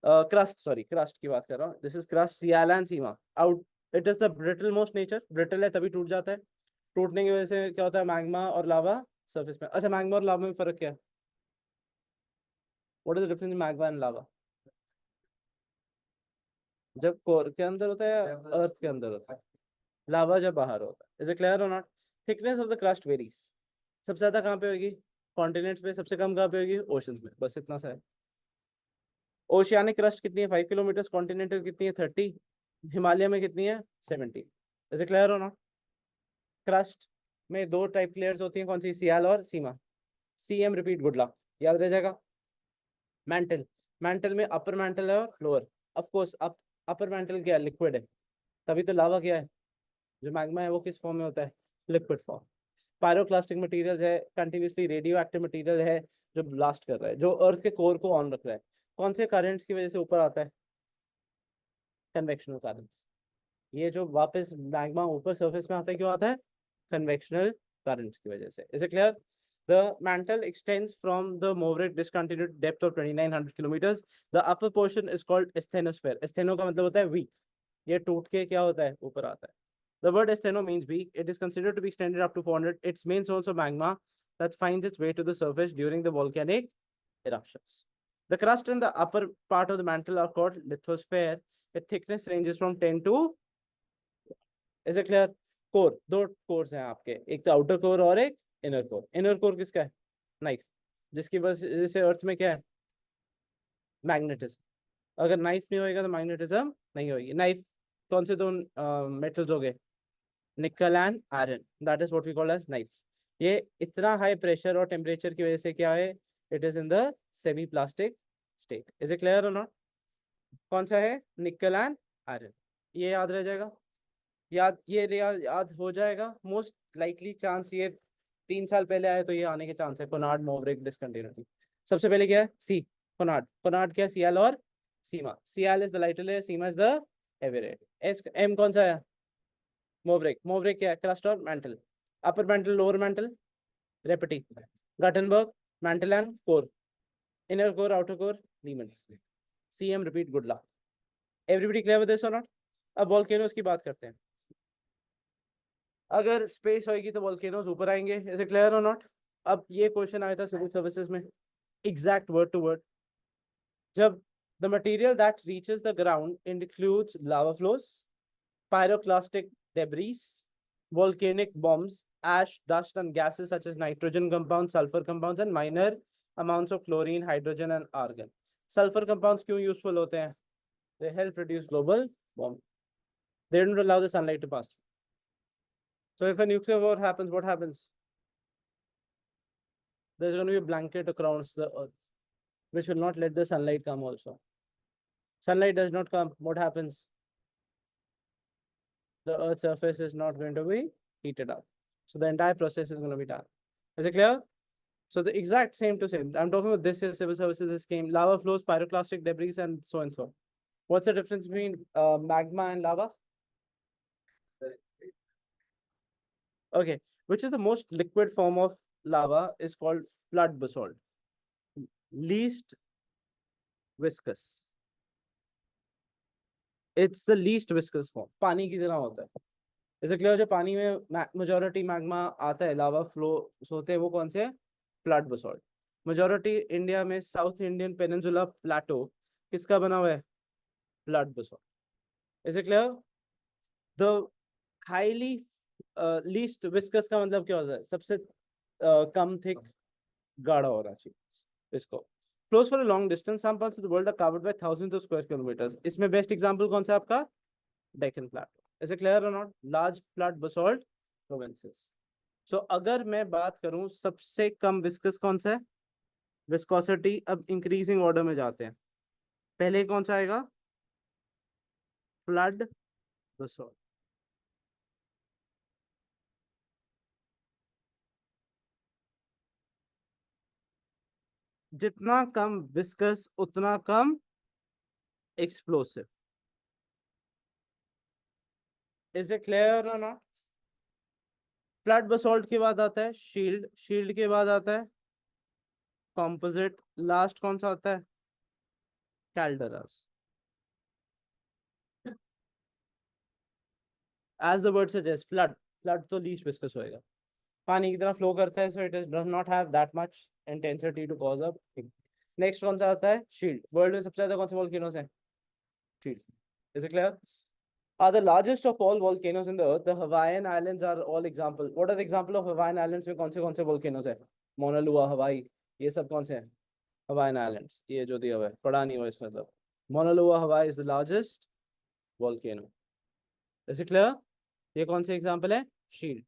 क्रस्ट, सॉरी क्रस्ट की बात कर रहा हूँ. This is crust. Sial and sima. Out. It is the brittle most nature. Brittle है तभी टूट जाता है. टूटने की वजह से क्या होता है? मैग्मा और लावा सरफेस में. अच्छा, मैग्मा और लावा में फर्क क्या है? What is the difference in magma and lava? जब कोर के अंदर होता है या अर्थ के अंदर होता है? लावा जब बाहर होता है. इज इट क्लियर और not? Thickness of the crust varies. सबसे ज्यादा कहाँ पे होगी? कॉन्टिनेंट्स पे. सबसे कम कहाँ पे होगी? ओशंस में. बस इतना सा है. ओशियानिक क्रस्ट कितनी है? 5 किलोमीटर. कॉन्टिनेंटल कितनी है? 30. हिमालय में कितनी है? 70. इज इट क्लियर और नॉट? क्रस्ट में दो टाइप की लेयर्स होती हैं. कौन सी? सियाल और सीमा. CM repeat good luck. याद रह जाएगा. मैंटल. मैंटल में अपर मैंटल है और lower. Of course upper mantle क्या है? लिक्विड है. तभी तो लावा क्या है? जो मैग्मा है वो किस फॉर्म में होता है? Liquid form. पायरोक्लास्टिक मटेरियल है, कंटिन्यूसली रेडियो एक्टिव मटेरियल है जो ब्लास्ट कर रहा है, जो अर्थ के कोर को ऑन रख रहा है. कौन से करंट्स की वजह से ऊपर आता है? Convectional currents. ये जो वापस मैग्मा ऊपर सरफेस में आता है, क्यों आता है? कन्वेक्शनल करंट्स की वजह से. Is it clear? The mantle extends from the Moiveric discontinued depth of 2900 kilometers. The upper portion is called asthenosphere. Astheno का मतलब होता है weak. ये टूट के क्या होता है? ऊपर आता है. The word astheno means weak. It is considered to be extended up to 400. Its main source of magma that finds its way to the surface during the volcanic eruptions. The crust and the upper part of the mantle are called lithosphere. Its thickness ranges from 10 to. Is it clear? Core. दो course हैं आपके, एक तो outer core और एक inner core. Inner core किसका है? Knife. जिसकी वजह से अर्थ में क्या है? मैग्नेटिज्म. अगर नाइफ नहीं होएगा तो मैग्नेटिज्म नहीं होगी. नाइफ कौन से दो मेटल्स हो गए? Nickel and iron. That is what we call as NiFe. ये इतना हाई प्रेशर और टेम्परेचर की वजह से क्या है? It is in the semi plastic state. Is it clear और नॉट? कौन सा है? निकल एंड आयरन. ये याद रह जाएगा. याद हो जाएगा. मोस्ट लाइकली चांस ये 3 साल पहले आए तो ये आने के चांस है. Conrad, Mohorovicic, discontinuity. सबसे पहले क्या है? सी. कोनार्ड. कोनार्ड क्या है? सियाल और sima. Sial is the lighter layer, sima is the heavy layer. S M कौन सा है? मोवरिक. मोवरिक क्या है? क्रस्ट और mantle. Upper mantle, lower mantle. Repetti. Gutenberg, mantle and core. Inner core, outer core, Lehmann. CM repeat good luck. Everybody clear with this और not? अब volcanoes की बात करते हैं. अगर स्पेस होगी तो वोल्केनोस ऊपर आएंगे. इज इट क्लियर और नॉट? अब ये क्वेश्चन आया था सिविल सर्विसेज में, एग्जैक्ट वर्ड टू वर्ड. जब the material that reaches the ground includes lava flows, pyroclastic debris, volcanic bombs, ash, dust, and gases such as nitrogen compounds, sulfur compounds, and minor amounts of chlorine, hydrogen, and argon. Sulfur compounds क्यों useful होते हैं? They help reduce global warming. They don't allow the sunlight to pass through. So if a nuclear war happens, what happens? There's going to be a blanket across the earth, which will not let the sunlight come also. Sunlight does not come, what happens? The earth's surface is not going to be heated up. So the entire process is going to be done. Is it clear? So the exact same to same. I'm talking about this here, civil services, this came, lava flows, pyroclastic debris, and so and so. What's the difference between magma and lava? Okay, which is the most liquid form of lava is called flood basalt. Least viscous. It's the least viscous form. पानी की तरह होता है. Is it clear? जो पानी में majority magma आता है, lava flows होते हैं, वो कौन से हैं? Flood basalt. Majority इंडिया में साउथ इंडियन पेनिनसुला प्लेटो किसका बना हुआ है? Flood basalt. Is it clear? The highly least viscous का मतलब क्या होता है? सबसे कम thick गाढ़ा हो रहा चाहिए इसको. Flows for a long distance. Some parts of the world are covered by thousands of square kilometers. इसमें best example कौन सा है आपका? Deccan Plateau. Is it clear or not? Large flat basalt provinces. So अगर मैं बात करूं सबसे कम viscous कौन सा है? Viscosity अब increasing order में जाते हैं. पहले कौन सा आएगा? Flood basalt. जितना कम viscous उतना कम explosive. Is it clear or not? Flat basalt के बाद आता है शील्ड, शील्ड के बाद आता है कॉम्पोजिट, लास्ट कौन सा आता है? Calderas. As the word suggest, flood, flood तो लीस्ट विस्कस होएगा, पानी की तरह फ्लो करता है, so it does not have that much intensity to cause a. Next कौन सा आता है? शील्ड. वर्ल्ड में सबसे ज्यादा कौन से वोल्केनोस हैं? Shield. Is it clear? Are the largest of all volcanoes in the earth. The Hawaiian Islands are all example. What are the example of Hawaiian Islands में कौन से volcanoes है? Mauna Loa, Hawaii, ये सब कौन से हैं? Hawaiian Islands. ये जो दिया हुआ है, पढ़ा नहीं हुआ इसमें तो. Mauna Loa, Hawaii is the largest volcano. Is it clear? ये कौन से example है? Shield.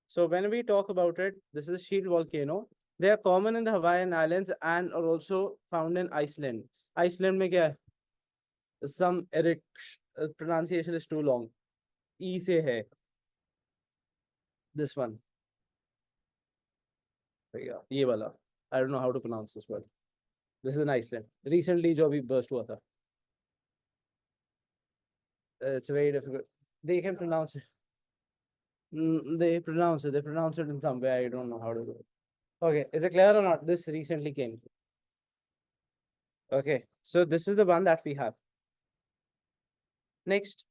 So when we talk about it, this is a shield volcano. They are common in the Hawaiian Islands and are also found in Iceland. Iceland में क्या है? Some Eric pronunciation is too long. E से है. This one. Yeah, ये वाला. I don't know how to pronounce this word. This is in Iceland. Recently जो अभी burst हुआ था. It's very difficult. They can pronounce it. They pronounce it. They pronounce it in some way. I don't know how to do it. Okay, is it clear or not? This recently came. Okay, so this is the one that we have. Next.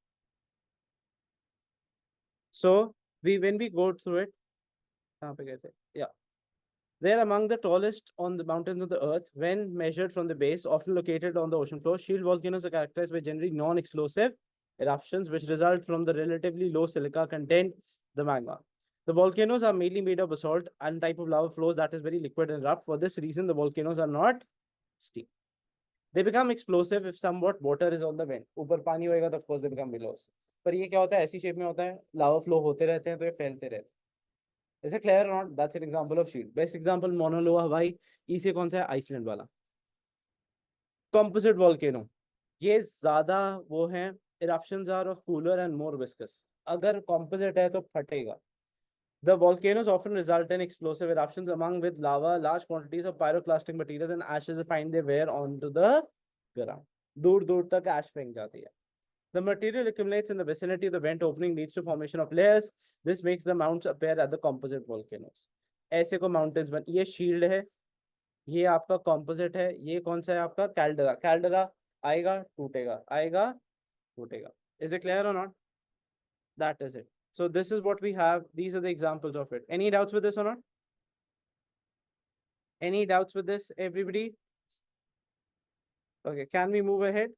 So when we go through it, yeah. They're among the tallest on the mountains of the earth when measured from the base, often located on the ocean floor. Shield volcanoes are characterized by generally non-explosive eruptions, which result from the relatively low silica content, the magma. The volcanoes are mainly made of basalt and type of lava flows that is very liquid and rough. For this reason, the volcanoes are not steep. They become explosive if somewhat water is on the vent. ऊपर पानी होएगा तो of course they become below. पर ये क्या होता है? ऐसी शेप में होता है, लावा फ्लो होते रहते हैं तो ये फैलते रहते हैं. Is it clear or not? That's an example of shield. Best example, Mauna Loa, Hawaii. इसे कौन सा है? आइसलैंड वाला. Composite volcano. ये ज्यादा वो हैं. Eruptions are of cooler and more viscous. अगर composite है तो फटेगा. The volcanoes often result in explosive eruptions among with lava, large quantities of pyroclastic materials and ashes find their way onto the ground. दूर दूर तक ash फेंक जाती है. The material accumulates in the vicinity of the vent opening, leads to formation of layers. This makes the mounts appear at the composite volcanoes. ऐसे को mountains बन. ये shield है, ये आपका composite है, ये कौन सा है आपका? Caldera. Caldera आएगा टूटेगा, आएगा टूटेगा. Is it clear or not? That is it. So this is what we have. These are the examples of it. Any doubts with this or not? Any doubts with this, everybody? Okay, can we move ahead?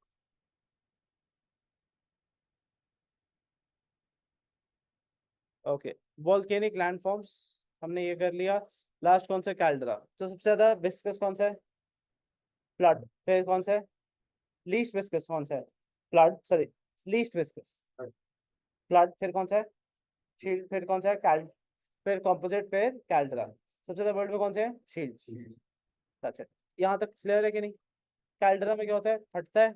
Okay, volcanic landforms हमने ये कर लिया। Last कौन सा, कैल्डरा। तो सबसे ज्यादा viscous कौन सा है, फ्लड। फिर कौन सा है, लीस्ट विस्कस कौन सा है, flood, sorry, least viscous flood. फिर कौन सा है, शील्ड। फिर कौन सा है, कैल्ड। फिर कॉम्पोजिट, फिर कैल्डरा। सबसे ज्यादा वर्ल्ड में कौन से है, शील्ड। अच्छा, यहाँ तक क्लियर है कि नहीं। कैल्डरा में क्या होता है, फटता है,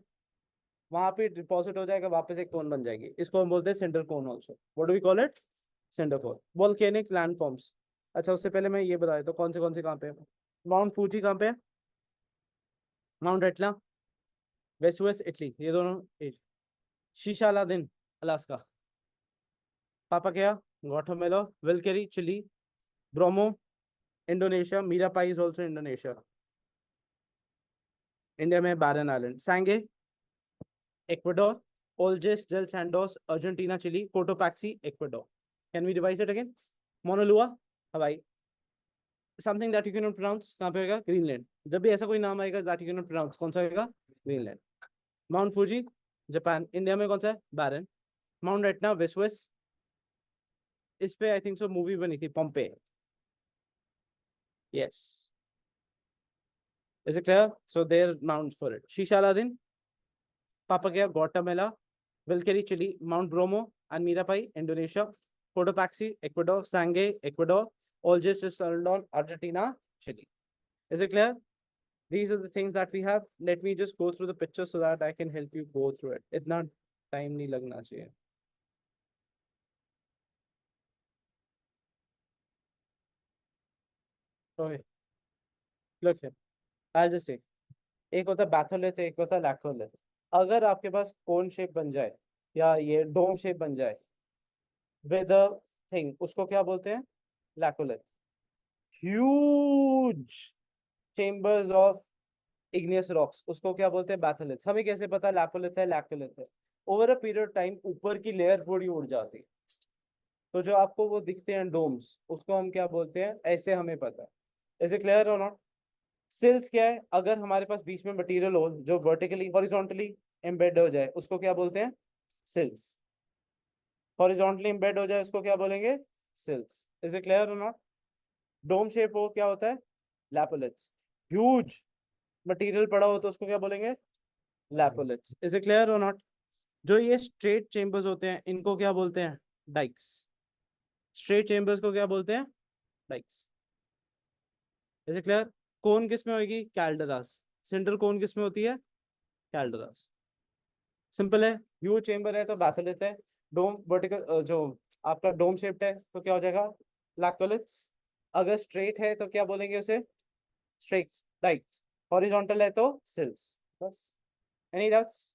वहां पे डिपॉजिट हो जाएगा, वापस एक कोन बन जाएगी, इसको हम बोलते हैं cinder cone also. What do we call it, cinder cone. Volcanic landforms. अच्छा, उससे पहले मैं ये बता देता हूँ कौन से कहाँ पे है। माउंट फूजी कहाँ पे है, माउंट एटला, वेसुएस इटली, ये दोनों शीशा Aladdin Alaska, Pacaya, Guatemala, Villarrica Chile, Bromo Indonesia, Merapi is also Indonesia. India में Barren Island, Sangay Ecuador, Ojos del Salado Argentina, Chile, Cotopaxi Ecuador. Can we revise it again, Mauna Loa Hawaii, something that you can not pronounce कहाँ पे होगा, Greenland. जब भी ऐसा कोई नाम आएगा that you can not pronounce, कौन सा होगा, Greenland. Mount Fuji Japan, India में कौन सा है, बैरन। माउंट एटना वेसुएस, इस पे आई थिंक सो मूवी बनी थी, Pompeii. Yes, is it clear, so there mounts for it, Shishaldin, Pacaya Guatemala, Villarrica Chile, mount Bromo and Mirapai, Indonesia, Cotopaxi, Ecuador, Sangay, Ecuador, Algeciras, London, Argentina, Chile. Is it clear? These are the things that we have. Let me just go through the picture so that I can help you go through it. इतना time नहीं लगना चाहिए. Okay, look here. I'll just say. एक होता है batholith, एक होता है लैक्टोलिथ। अगर आपके पास कोन शेप बन जाए या ये डोम शेप बन जाए विद अ थिंग, उसको क्या बोलते हैं, laccolith. Huge chambers of igneous rocks, उसको क्या बोलते हैं, बैथोलिथ्स। हमें कैसे पता लैपोलिथ है लैक्टोलिथ है, ओवर अ पीरियड टाइम ऊपर की लेयर थोड़ी उड़ जाती है, तो जो आपको वो दिखते हैं डोम्स, उसको हम क्या बोलते हैं, ऐसे हमें पता है। ऐसे क्लियर हो नॉट। सिल्स क्या है, अगर हमारे पास बीच में मटेरियल हो जो वर्टिकली हॉरिजॉन्टली एम्बेड हो जाए, उसको क्या बोलते हैं, सिल्स। हॉरिजॉन्टली एम्बेड हो जाए उसको क्या बोलेंगे, सिल्स। इज इट क्लियर हो नॉट। डोम शेप हो क्या होता है, लैपोलिथ्स। ह्यूज मटेरियल पड़ा हो तो उसको क्या बोलेंगे, लैपोलिथ्स। इज इट क्लियर और नॉट। जो ये स्ट्रेट चेम्बर्स होते हैं इनको क्या बोलते हैं, डाइक्स। स्ट्रेट चेम्बर्स को क्या बोलते हैं, dykes. Is it clear. Cone किस में होगी, कैल्डरास। सेंट्रल कोन किस में होती है, कैल्डरास। सिंपल है। यू चेम्बर है तो बैथोलिथ है। डोम वर्टिकल जो आपका डोम शेप्ड है तो क्या हो जाएगा, लैक्टोलिथ्स। अगर स्ट्रेट है तो क्या बोलेंगे उसे, स्ट्रेट डाइक्स। हॉरिजॉन्टल है तो सिल्स। बस, any doubts.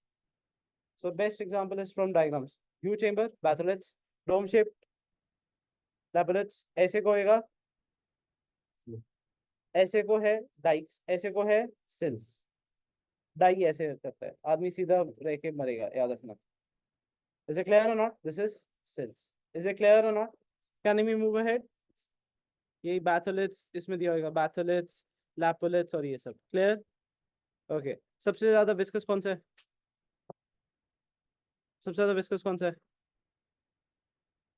So best example is from diagrams. U chamber, batholiths, dome shaped labyrinths, ऐसे को होएगा, ऐसे को है डाइक्स, ऐसे को है सिल्स। डाई ऐसे करता है, आदमी सीधा रह के मरेगा, याद रखना। Is it clear or not? This is सिल्स। Is it clear or not? Can we move ahead? यही बैथोलिथ्स इसमें दिया होगा, बैथोलिथ्स, लैपोलिथ्स और ये सब क्लियर। ओके, सबसे ज्यादा विस्कस कौन सा है, सबसे ज्यादा विस्कस कौन सा है,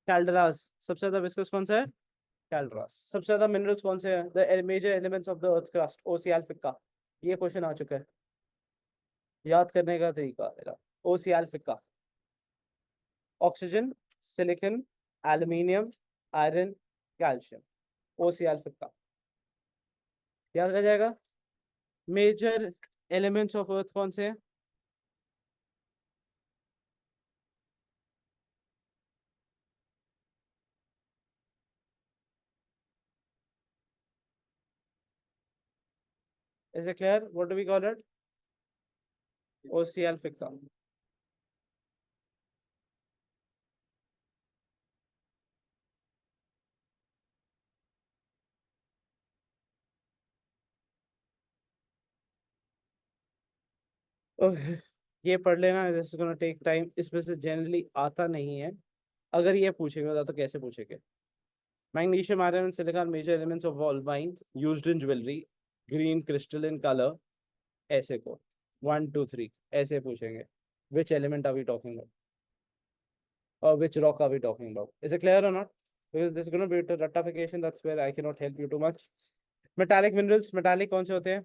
कैल्डरास। सबसे ज्यादा विस्कस कौन सा है, कैल्ड्रास। सबसे ज्यादा मिनरल्स कौन से हैं, the major elements of the earth crust, OCL फिक्का। ये क्वेश्चन आ चुका है, याद करने का तरीका मेरा। ओसीएल फिक्का, oxygen, silicon, aluminium, iron, calcium, OCL फिक्का, याद रह जाएगा। मेजर एलिमेंट्स ऑफ अर्थ कौन से हैं, is it clear, what do we call it, OCL फिक्का। ओके, ये पढ़ लेना, this is gonna take time, इसमें से जनरली आता नहीं है। अगर ये पूछेगा तो कैसे पूछेंगे। Magnesium, iron, and silicon major elements of olivine used in jewelry. Green crystalline color. ऐसे को 1 2 3 ऐसे पूछेंगे. Which element are we talking about? Or which rock are we talking about? Is it clear or not? because this is going to be a rectification. That's where I cannot help you too much. Metallic minerals, metallic कौन से होते हैं?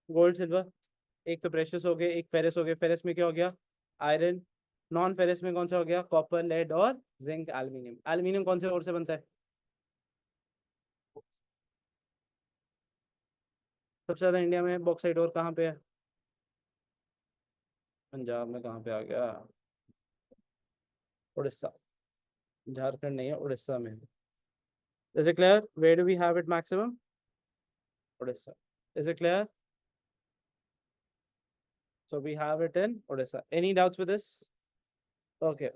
Gold, silver. एक तो precious हो गए, एक ferrous हो गए. फेरस में क्या हो गया? आयरन. नॉन फेरस में कौन सा हो गया? कॉपर, लेड और जिंक, एल्यूमिनियम. एल्यूमिनियम कौन से और से बनता है? सबसे ज्यादा इंडिया में बॉक्साइट और कहाँ पे है? पंजाब में. कहाँ पे आ गया? उड़ीसा. झारखंड नहीं है, उड़ीसा में. Is it clear? Where do we have it maximum? Odisha. Is it clear? So we have it in Odisha. Any doubts with this? Okay.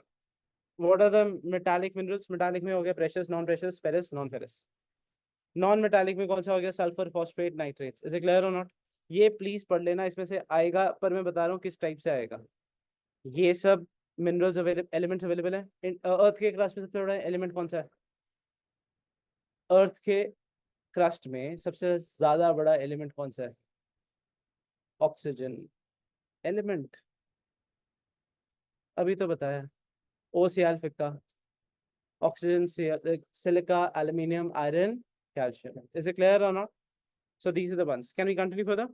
What are the metallic minerals? Metallic में हो गया precious, non-precious, ferrous, non-ferrous. Non-metallic में कौन सा हो गया? Sulfur, phosphate, nitrates. Is it clear or not? ये please पढ़ लेना, इसमें से आएगा, पर मैं बता रहा हूँ किस टाइप से आएगा. ये सब मिनरल्स एलिमेंट्स अवेलेबल है. अर्थ के क्रस्ट में सबसे बड़ा एलिमेंट कौन सा है? अर्थ के क्रस्ट में सबसे ज्यादा बड़ा एलिमेंट कौन सा है? Oxygen element. अभी तो बताया. ओ सी एल फिक्का, oxygen, silica, aluminium, iron, calcium. Is it clear or not? So these are the ones. Can we continue further?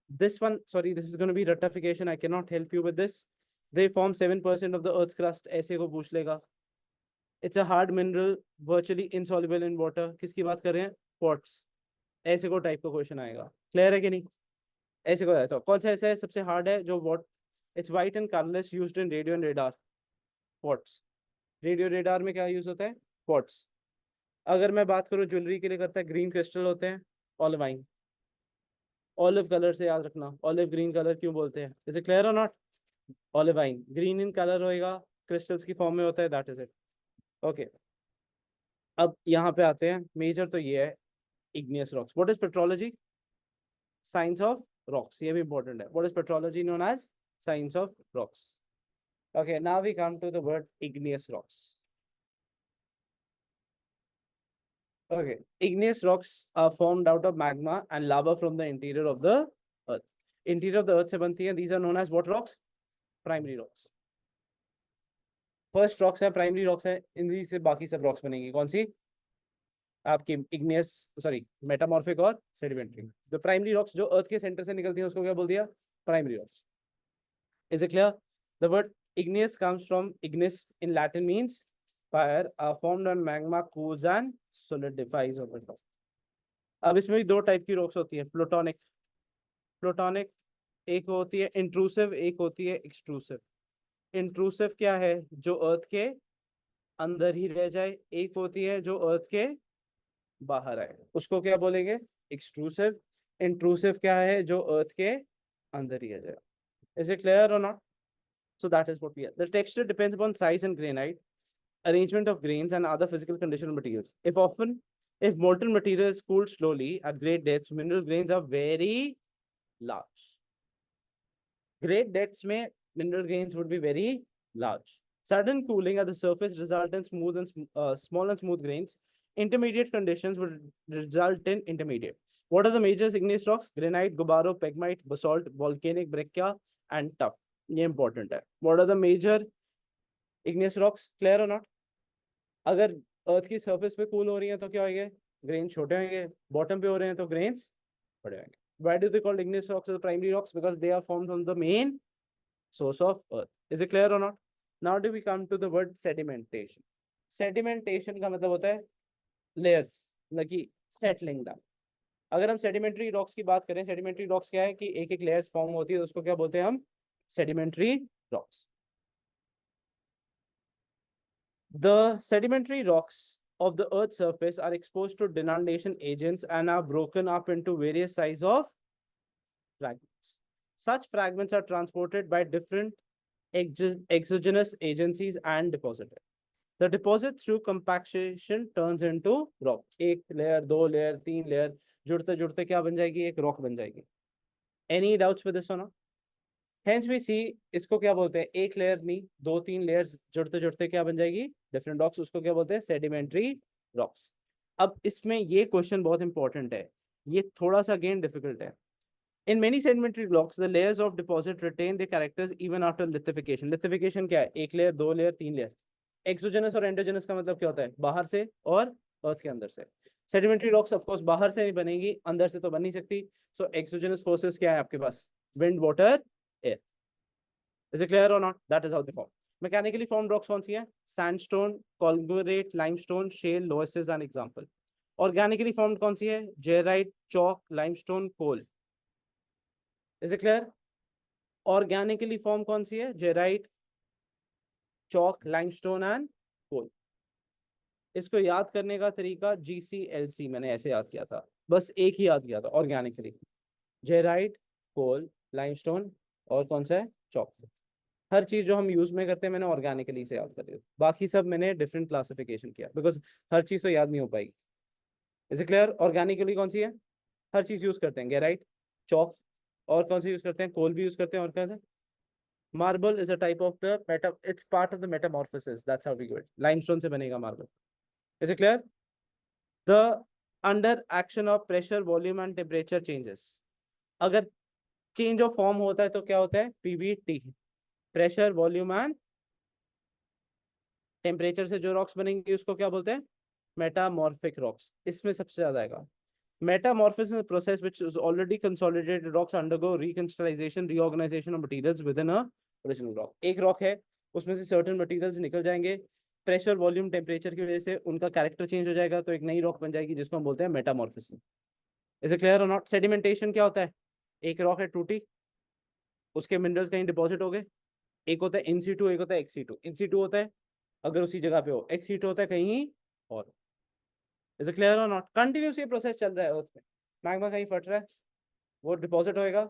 This one, sorry, this is going to be rectification. I cannot help you with this. They form 7% of the Earth's crust. ऐसे को पूछ लेगा. It's a hard mineral, virtually insoluble in water. किसकी बात कर रहे हैं? Quartz. ऐसे को टाइप का क्वेश्चन आएगा. क्लियर है कि नहीं? ऐसे को तो कौन सा ऐसा है सबसे हार्ड है जो what? It's white and colourless, used in radio and radar. Quartz. Radio radar में क्या यूज होता है? क्वार्ट्ज. अगर मैं बात करूं ज्वेलरी के लिए करता है, ग्रीन क्रिस्टल होते हैं, ऑलिवाइन. ऑलिव कलर से याद रखना, ऑलिव ग्रीन कलर क्यों बोलते हैं? इज इट क्लियर और not? Olivine green in colour होएगा, क्रिस्टल्स की फॉर्म में होता है, दैट इज इट. ओके. अब यहाँ पे आते हैं. मेजर तो ये है igneous rocks. What is petrology? Science of rocks. ये भी important है. What is petrology known as? Science of rocks. Okay, now we come to the word igneous rocks. Okay, igneous rocks are formed out of magma and lava from the interior of the earth. Interior of the earth से बनती है. These are known as what rocks? Primary rocks. First rocks है, primary rocks है. इन्हीं से बाकी सब rocks बनेंगी. कौन सी? आपकी igneous, sorry, metamorphic और sedimentary. The primary rocks जो earth के center से निकलती हैं उसको क्या बोल दिया? Primary rocks. Is it clear? The word igneous comes from ignis in Latin, means fire, are formed when magma cools and solidifies over top. अब इसमें भी दो टाइप की रॉक्स होती है. प्लूटोनिक. प्लूटोनिक एक होती है इंट्रूसिव, एक होती है एक्सट्रूसिव. इंट्रूसिव क्या है? जो अर्थ के अंदर ही रह जाए. एक होती है जो अर्थ के बाहर आए, उसको क्या बोलेंगे? एक्सट्रूसिव. इंट्रूसिव क्या है? जो अर्थ के अंदर ही रह जाए. Is it clear or not? So that is what we are. The texture depends upon size and granite, arrangement of grains and other physical condition of materials. If molten material is cooled slowly at great depths, mineral grains are very large. Great depths में mineral grains would be very large. Sudden cooling at the surface result in smooth and small and smooth grains. Intermediate conditions would result in intermediate. What are the major igneous rocks? Granite, gubaro, pegmite, basalt, volcanic breccia, and tuff. ये important है. What are the major igneous rocks? Clear or not? अगर अर्थ की surface पे cool हो रही है तो क्या होंगे? ग्रेन छोटे होंगे. बॉटम पे हो रहे हैं तो ग्रेन्स बड़े होंगे. Why do they call igneous rocks as the primary rocks? Because they are formed from the main source of earth. Is it clear or not? Now do we come to the word sedimentation. Sedimentation का मतलब होता है layers, like settling down. अगर हम sedimentary rocks की बात करें, sedimentary rocks क्या है कि एक एक लेयर्स फॉर्म होती है, उसको क्या बोलते हैं हम? Sedimentary rocks. The sedimentary rocks of the earth's surface are exposed to denudation agents and are broken up into various sizes of fragments. Such fragments are transported by different exogenous agencies and deposited. The deposit through compaction turns into rock. एक layer, दो layer, तीन layer जुड़ते जुड़ते क्या बन जाएगी? एक rock बन जाएगी. Any doubts with this or not? Hence we see इसको क्या बोलते हैं? एक लेयर नहीं, दो तीन लेयर्स जुड़ते जुड़ते क्या बन जाएगी? Different rocks. उसको क्या बोलते हैं? Sedimentary rocks. अब इसमें ये क्वेश्चन बहुत इंपॉर्टेंट है. ये थोड़ा सा अगेन डिफिकल्ट है. In many sedimentary rocks, the layers of deposit retain their characters even after lithification. Lithification क्या है? एक लेयर, दो लेयर, तीन लेयर. एक्सोजेनस और एंडोजेनस का मतलब क्या होता है? बाहर से और अर्थ के अंदर से। सेडिमेंट्री रॉक्स ऑफ कोर्स बाहर से नहीं बनेगी, अंदर से तो बन नहीं सकती। सो एक्सोजेनस फोर्सेस क्या है आपके पास? Wind, water, air. Is it clear और not? That is how they form. Mechanically formed rocks कौन सी है? Sandstone, conglomerate, limestone, shale, loess is an example. Organically formed कौन सी है? Geyserite, chalk, limestone, coal. Is it clear? Organically form कौन सी है? Geyserite, chalk, limestone and coal. इसको याद करने का तरीका GCLC मैंने ऐसे याद किया था, बस एक ही याद किया था ऑर्गेनिकली। जेराइट, कोल, लाइमस्टोन और कौन सा है? चॉक। हर चीज जो हम यूज में करते हैं मैंने ऑर्गेनिकली से याद कर दी, बाकी सब मैंने डिफरेंट क्लासिफिकेशन किया बिकॉज हर चीज तो याद नहीं हो पाएगी। Is clear? ऑर्गेनिकली कौन सी है? हर चीज यूज करते हैं, गैराइट, चॉक, और कौन सी यूज करते हैं? कोल भी यूज करते हैं, और क्या है? Marble is a type of the meta, it's part of the metamorphosis, that's how we do it. Limestone से बनेगा marble. Is it clear? The under action of pressure, volume and temperature changes. अगर change of form होता है तो क्या होता है? PVT। Pressure, volume and temperature से जो रॉक्स बनेंगे उसको क्या बोलते हैं? Metamorphic rocks. इसमें सबसे ज्यादा आएगा। Metamorphosis process which is already consolidated rocks undergo recrystallization, reorganization of materials within a original rock. एक रॉक है, उसमें से certain materials निकल जाएंगे, प्रेशर, वॉल्यूम, टेम्परेचर की वजह से उनका कैरेक्टर चेंज हो जाएगा, तो एक नई रॉक बन जाएगी जिसको हम बोलते हैं मेटामॉर्फोसिस। इज इट क्लियर और नॉट? सेडिमेंटेशन क्या होता है? एक रॉक है टूटी, उसके मिनरल्स कहीं डिपॉजिट हो गए, एक होता है इन सीटू, एक होता है एक्स सीटू। इन सीटू होता है अगर उसी जगह पे हो, एक्स सीटू होता है कहीं और। इज इट क्लियर और नॉट? कंटिन्यूस ये प्रोसेस चल रहा है अर्थ में। मैग्मा कहीं फट रहा है, वो डिपॉजिट होएगा,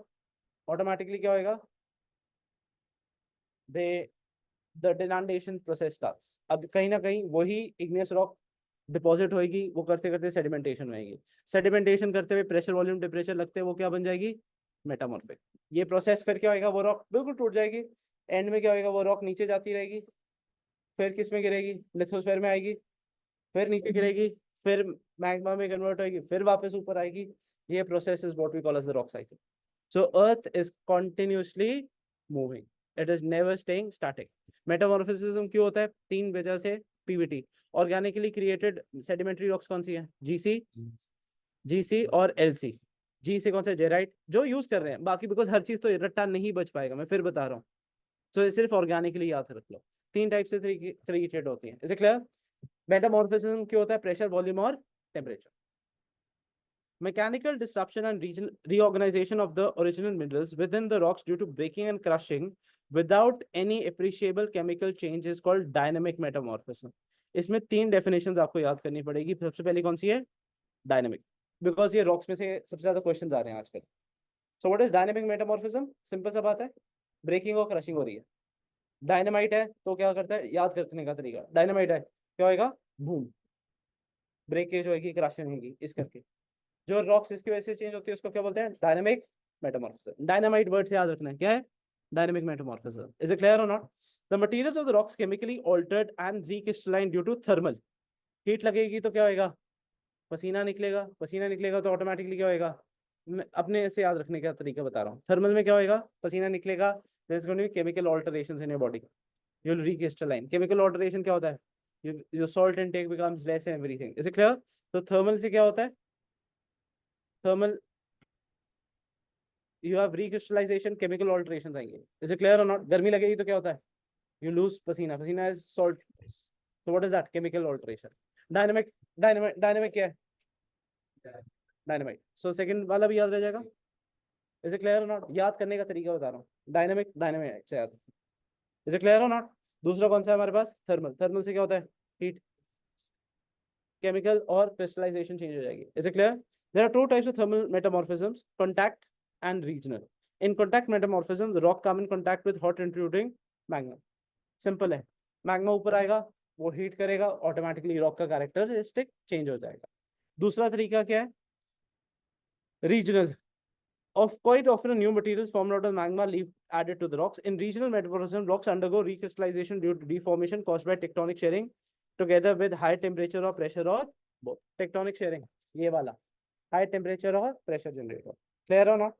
ऑटोमेटिकली क्या होएगा? दे द डिनोटेशन प्रोसेस स्टार्ट्स। अब कहीं ना कहीं वही इग्नियस रॉक डिपॉजिट होएगी, वो करते करते सेडिमेंटेशन होएगी, सेडिमेंटेशन करते हुए प्रेशर, वॉल्यूम, टेम्परेचर लगते हैं, वो क्या बन जाएगी? मेटामॉर्फिक। ये प्रोसेस फिर क्या होएगा? वो रॉक बिल्कुल टूट जाएगी, एंड में क्या होएगा? वो रॉक नीचे जाती रहेगी, फिर किस में गिरेगी? लिथोस्फीयर में आएगी, फिर नीचे गिरेगी, फिर मैग्मा में कन्वर्ट होएगी, फिर वापस ऊपर आएगी। ये process is what we call as the rock cycle. So Earth is continuously moving. It is never staying static. Metamorphism क्यों होता है? तीन वजह से। PVT। Organically created sedimentary rocks कौन सी है? GC और LC। G से कौन सा? जेराइट, जो यूज कर रहे हैं, बाकी बिकॉज हर चीज तो रट्टा नहीं बच पाएगा, मैं फिर बता रहा हूँ। सो सिर्फ ऑर्गेनिकली याद रख लो। तीन टाइप से क्रिएटेड होती है। Is it clear? मेटामॉर्फिज्म क्यों होता है? प्रेशर, वॉल्यूम और temperature. Mechanical disruption and reorganization of the original minerals within the rocks due to breaking and crushing without any appreciable chemical change is called dynamic metamorphism. इसमें तीन definitions आपको याद करनी पड़ेगी। सबसे पहले कौन सी है? डायनेमिक, बिकॉज ये रॉक्स में से सबसे ज्यादा क्वेश्चन आ रहे हैं आजकल। सो what is dynamic metamorphism? Simple सा बात है, ब्रेकिंग और क्रशिंग हो रही है। डायनामाइट है तो क्या करता है? याद रखने का तरीका, डायनामाइट है क्या होएगा? बूम, ब्रेकेज होगी, क्रशिंग होगी, इस करके जो रॉक्स इसकी वजह से चेंज होती है उसको क्या बोलते हैं? Dynamic Metamorphosis. डायनामाइट वर्ड से याद रखना है, क्या है? Dynamic metamorphosis. Is it clear और not? The materials of the rocks chemically altered and recrystalline due to thermal. Heat लगेगी तो क्या होएगा? पसीना निकलेगा, पसीना निकलेगा तो ऑटोमेटिकली क्या होएगा? मैं अपने से याद रखने का तरीका बता रहा हूँ। थर्मल में क्या होएगा? पसीना निकलेगा, there is going to be chemical alterations in your body, you will recrystalline. Chemical alteration क्या होता है? Your salt intake becomes less and everything. Is it clear? तो थर्मल से क्या होता है? Thermal you have recrystallization, chemical alteration आएंगे। Is it clear और नॉट? गर्मी लगेगी तो क्या होता है? यू लूज पसीना, पसीना इज सॉल्ट, तो what is that? Chemical alteration. Dynamic, dynamic, dynamic क्या है? डायनामाइट। सो सेकंड वाला भी याद रह जाएगा। इज इट क्लियर और नॉट? याद करने का तरीका बता रहा हूँ, डायनामिक, डायनामिक से याद। इज इट क्लियर और नॉट? दूसरा कौन सा है हमारे पास? थर्मल। थर्मल से क्या होता है? हीट, केमिकल और क्रिस्टलाइजेशन चेंज हो जाएगी। Is it clear? There are two types of thermal metamorphisms, contact and regional. In contact metamorphism the rock come in contact with hot intruding magma. Simple है, magma ऊपर आएगा, वो heat करेगा, automatically rock का characteristic change हो जाएगा। दूसरा तरीका क्या है? Regional. Of quite often, new materials formed out of magma leave added to the rocks. In regional metamorphism, rocks undergo recrystallization due to deformation caused by tectonic shearing, together with high temperature or pressure or both. Tectonic shearing, ये वाला high temperature और pressure generator. Clear or not?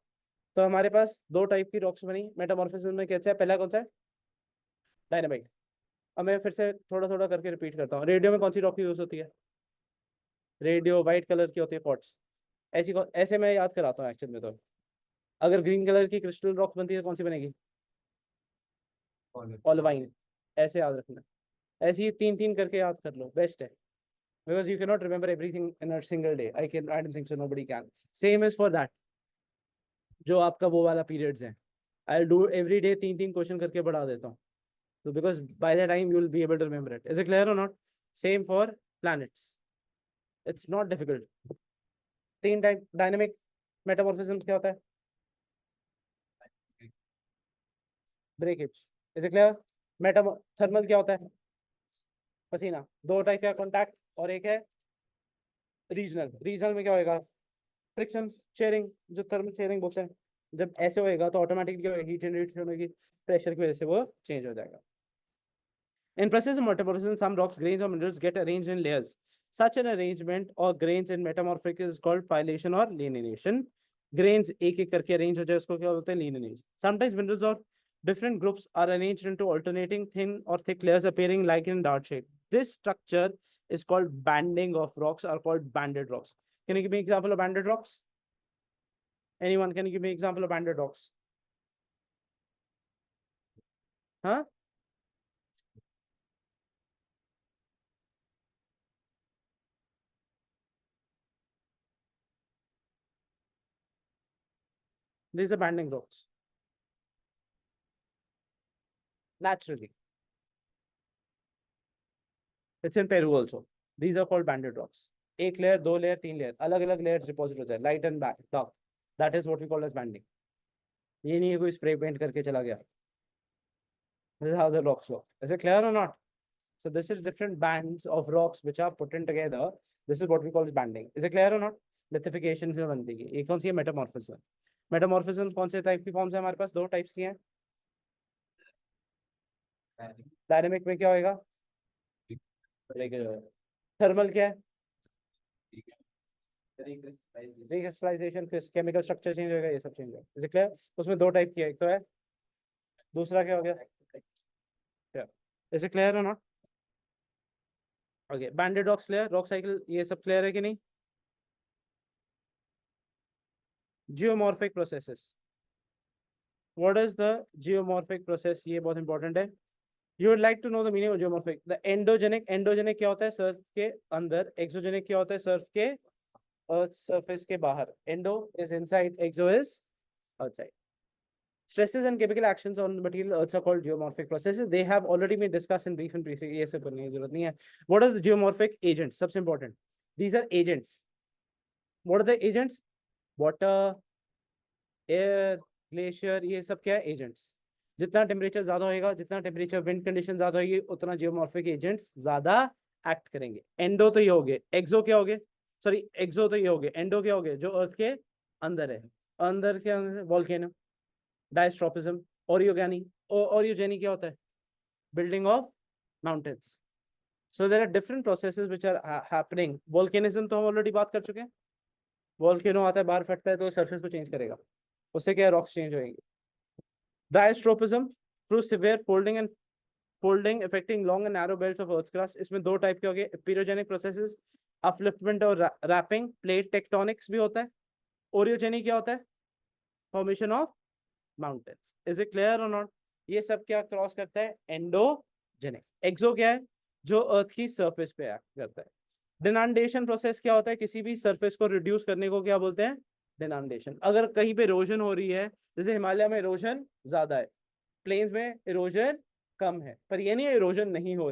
तो हमारे पास दो type की rocks बनी metamorphism में। कैसे है? पहला कौन सा है? डायनामाइट। अब मैं फिर से थोड़ा थोड़ा करके रिपीट करता हूँ। रेडियो में कौन सी रॉक यूज होती है? रेडियो व्हाइट कलर की होती है, क्वार्ट्ज। ऐसे मैं याद कराता हूँ एक्चुअल में। तो अगर ग्रीन कलर की क्रिस्टल रॉक बनती है, कौन सी बनेगी? ऑलवाइन। ऐसे याद रखना। ऐसे ही तीन तीन करके याद कर लो, बेस्ट है। Because you cannot remember everything in a single day. I don't think so. Nobody can. Same is for that. जो आपका वो वाला periods है, I'll do every day तीन तीन क्वेश्चन करके बढ़ा देता हूँ. So because by the time you'll be able to remember it. Is it clear or not? Same for planets. It's not difficult. तीन टाइप डायनेमिक मेटामॉर्फिज्म क्या होता है? Breakage. Is it clear? Meta thermal क्या होता है? पसीना. दो type का कॉन्टैक्ट और एक है रीजनल. रीजनल में क्या होएगा? फ्रिक्शन शेयरिंग, जो थर्मल शेयरिंग बोलते हैं. जब ऐसे होएगा तो ऑटोमेटिकली क्या होगी? हीट जनरेट होगी, प्रेशर की वजह से वो चेंज हो जाएगा. In process of metamorphism, some rocks, grains, or minerals get arranged in layers. Such an arrangement or grains in metamorphic is called pylation or lineation. Grains एक एक करके arrange हो जाए, उसको क्या बोलते हैं? Lineation. Sometimes minerals or different groups are arranged into alternating thin or thick layers appearing like in dart shape. This structure is called banding of rocks, or called banded rocks. Can you give me an example of banded rocks? Anyone can you give me an example of banded rocks? Huh? These are banding rocks. Naturally. It's in Peru also. These are called banded rocks. एक layer, दो layer, तीन layer, अलग अलग layer deposit होता है, light and dark. That is what we call as banding. ये नहीं है कोई स्प्रे पेंट करके चला गया. This is how the rocks work. Is it clear और not? So this is different bands of rocks which are put in together. This is what we call as banding. Is it clear or not? Lithification से बनती है. एक कौन सी है? Metamorphism. Metamorphism कौन से टाइप की फॉर्म्स है हमारे पास? दो टाइप्स की हैं. डायनेमिक में क्या होएगा? थर्मल क्या है? रिक्रिस्टलाइजेशन, केमिकल स्ट्रक्चर चेंज होगा, ये सब चेंज होगा. Is it clear? उसमें दो टाइप की है, एक तो है, दूसरा क्या हो गया? इज इट क्लियर और not? Okay. Banded rocks clear, rock cycle ये सब क्लियर है कि नहीं? Geomorphic processes. What is the geomorphic process? ये बहुत इंपॉर्टेंट है. You would like to know the meaning of geomorphic. The endogenic. Endogenic क्या होता है? सर्फ के अंदर. एक्सोजेनिक क्या होता है? सर्फ के अर्थ सरफेस के बाहर. Endo is inside, exo is outside. Stresses and chemical actions on the material earths are called geomorphic processes. They have already been discussed in brief and previous. ये सब करने की जरूरत नहीं है. What are the geomorphic agents? सबसे important. These are agents. What are the agents? Water, air, glacier, ये सब क्या है? Agents. जितना टेम्परेचर ज्यादा होएगा, जितना टेम्परेचर विंड कंडीशन ज्यादा होगी, उतना जियोमॉर्फिक एजेंट्स ज्यादा एक्ट करेंगे. एंडो तो ये हो गए. एक्सो क्या हो गए? सॉरी, एक्सो तो ये हो गए. एंडो क्या हो गए? जो अर्थ के अंदर है. अंदर के अंदर वोल्केनो. डायस्ट्रोपिज्म. ओरियोजेनी क्या होता है? Building of mountains. So there are different processes which are happening. Volcanism तो हम ऑलरेडी बात कर चुके हैं. वोल्केनो आता है, बाहर फटता है तो सरफेस को चेंज करेगा. उससे क्या है? रॉक्स चेंज होएंगे. Diastrophism through severe folding and folding affecting long and narrow belts of earth crust. इसमें दो टाइप के हो गए. पीरियोजेनिक प्रोसेसेस, अपलिफ्टमेंट और रैपिंग. प्लेट टेक्टोनिक्स भी होता है. ओरियोजेनिक क्या होता है? Formation of mountains. Is it clear और नॉट? ये सब क्या क्रॉस करता है? एंडोजेनिक. एक्सो क्या है? जो अर्थ की सरफेस पे एक्ट करता है. डिनांडेशन प्रोसेस क्या होता है? किसी भी सरफेस को रिड्यूस करने को क्या बोलते हैं? डिनांडेशन. अगर कहीं पे इरोजन हो रही है, जैसे हिमालय में इरोजन ज्यादा है, प्लेन्स में इरोजन कम है, पर ये नहीं है इरोजन नहीं हो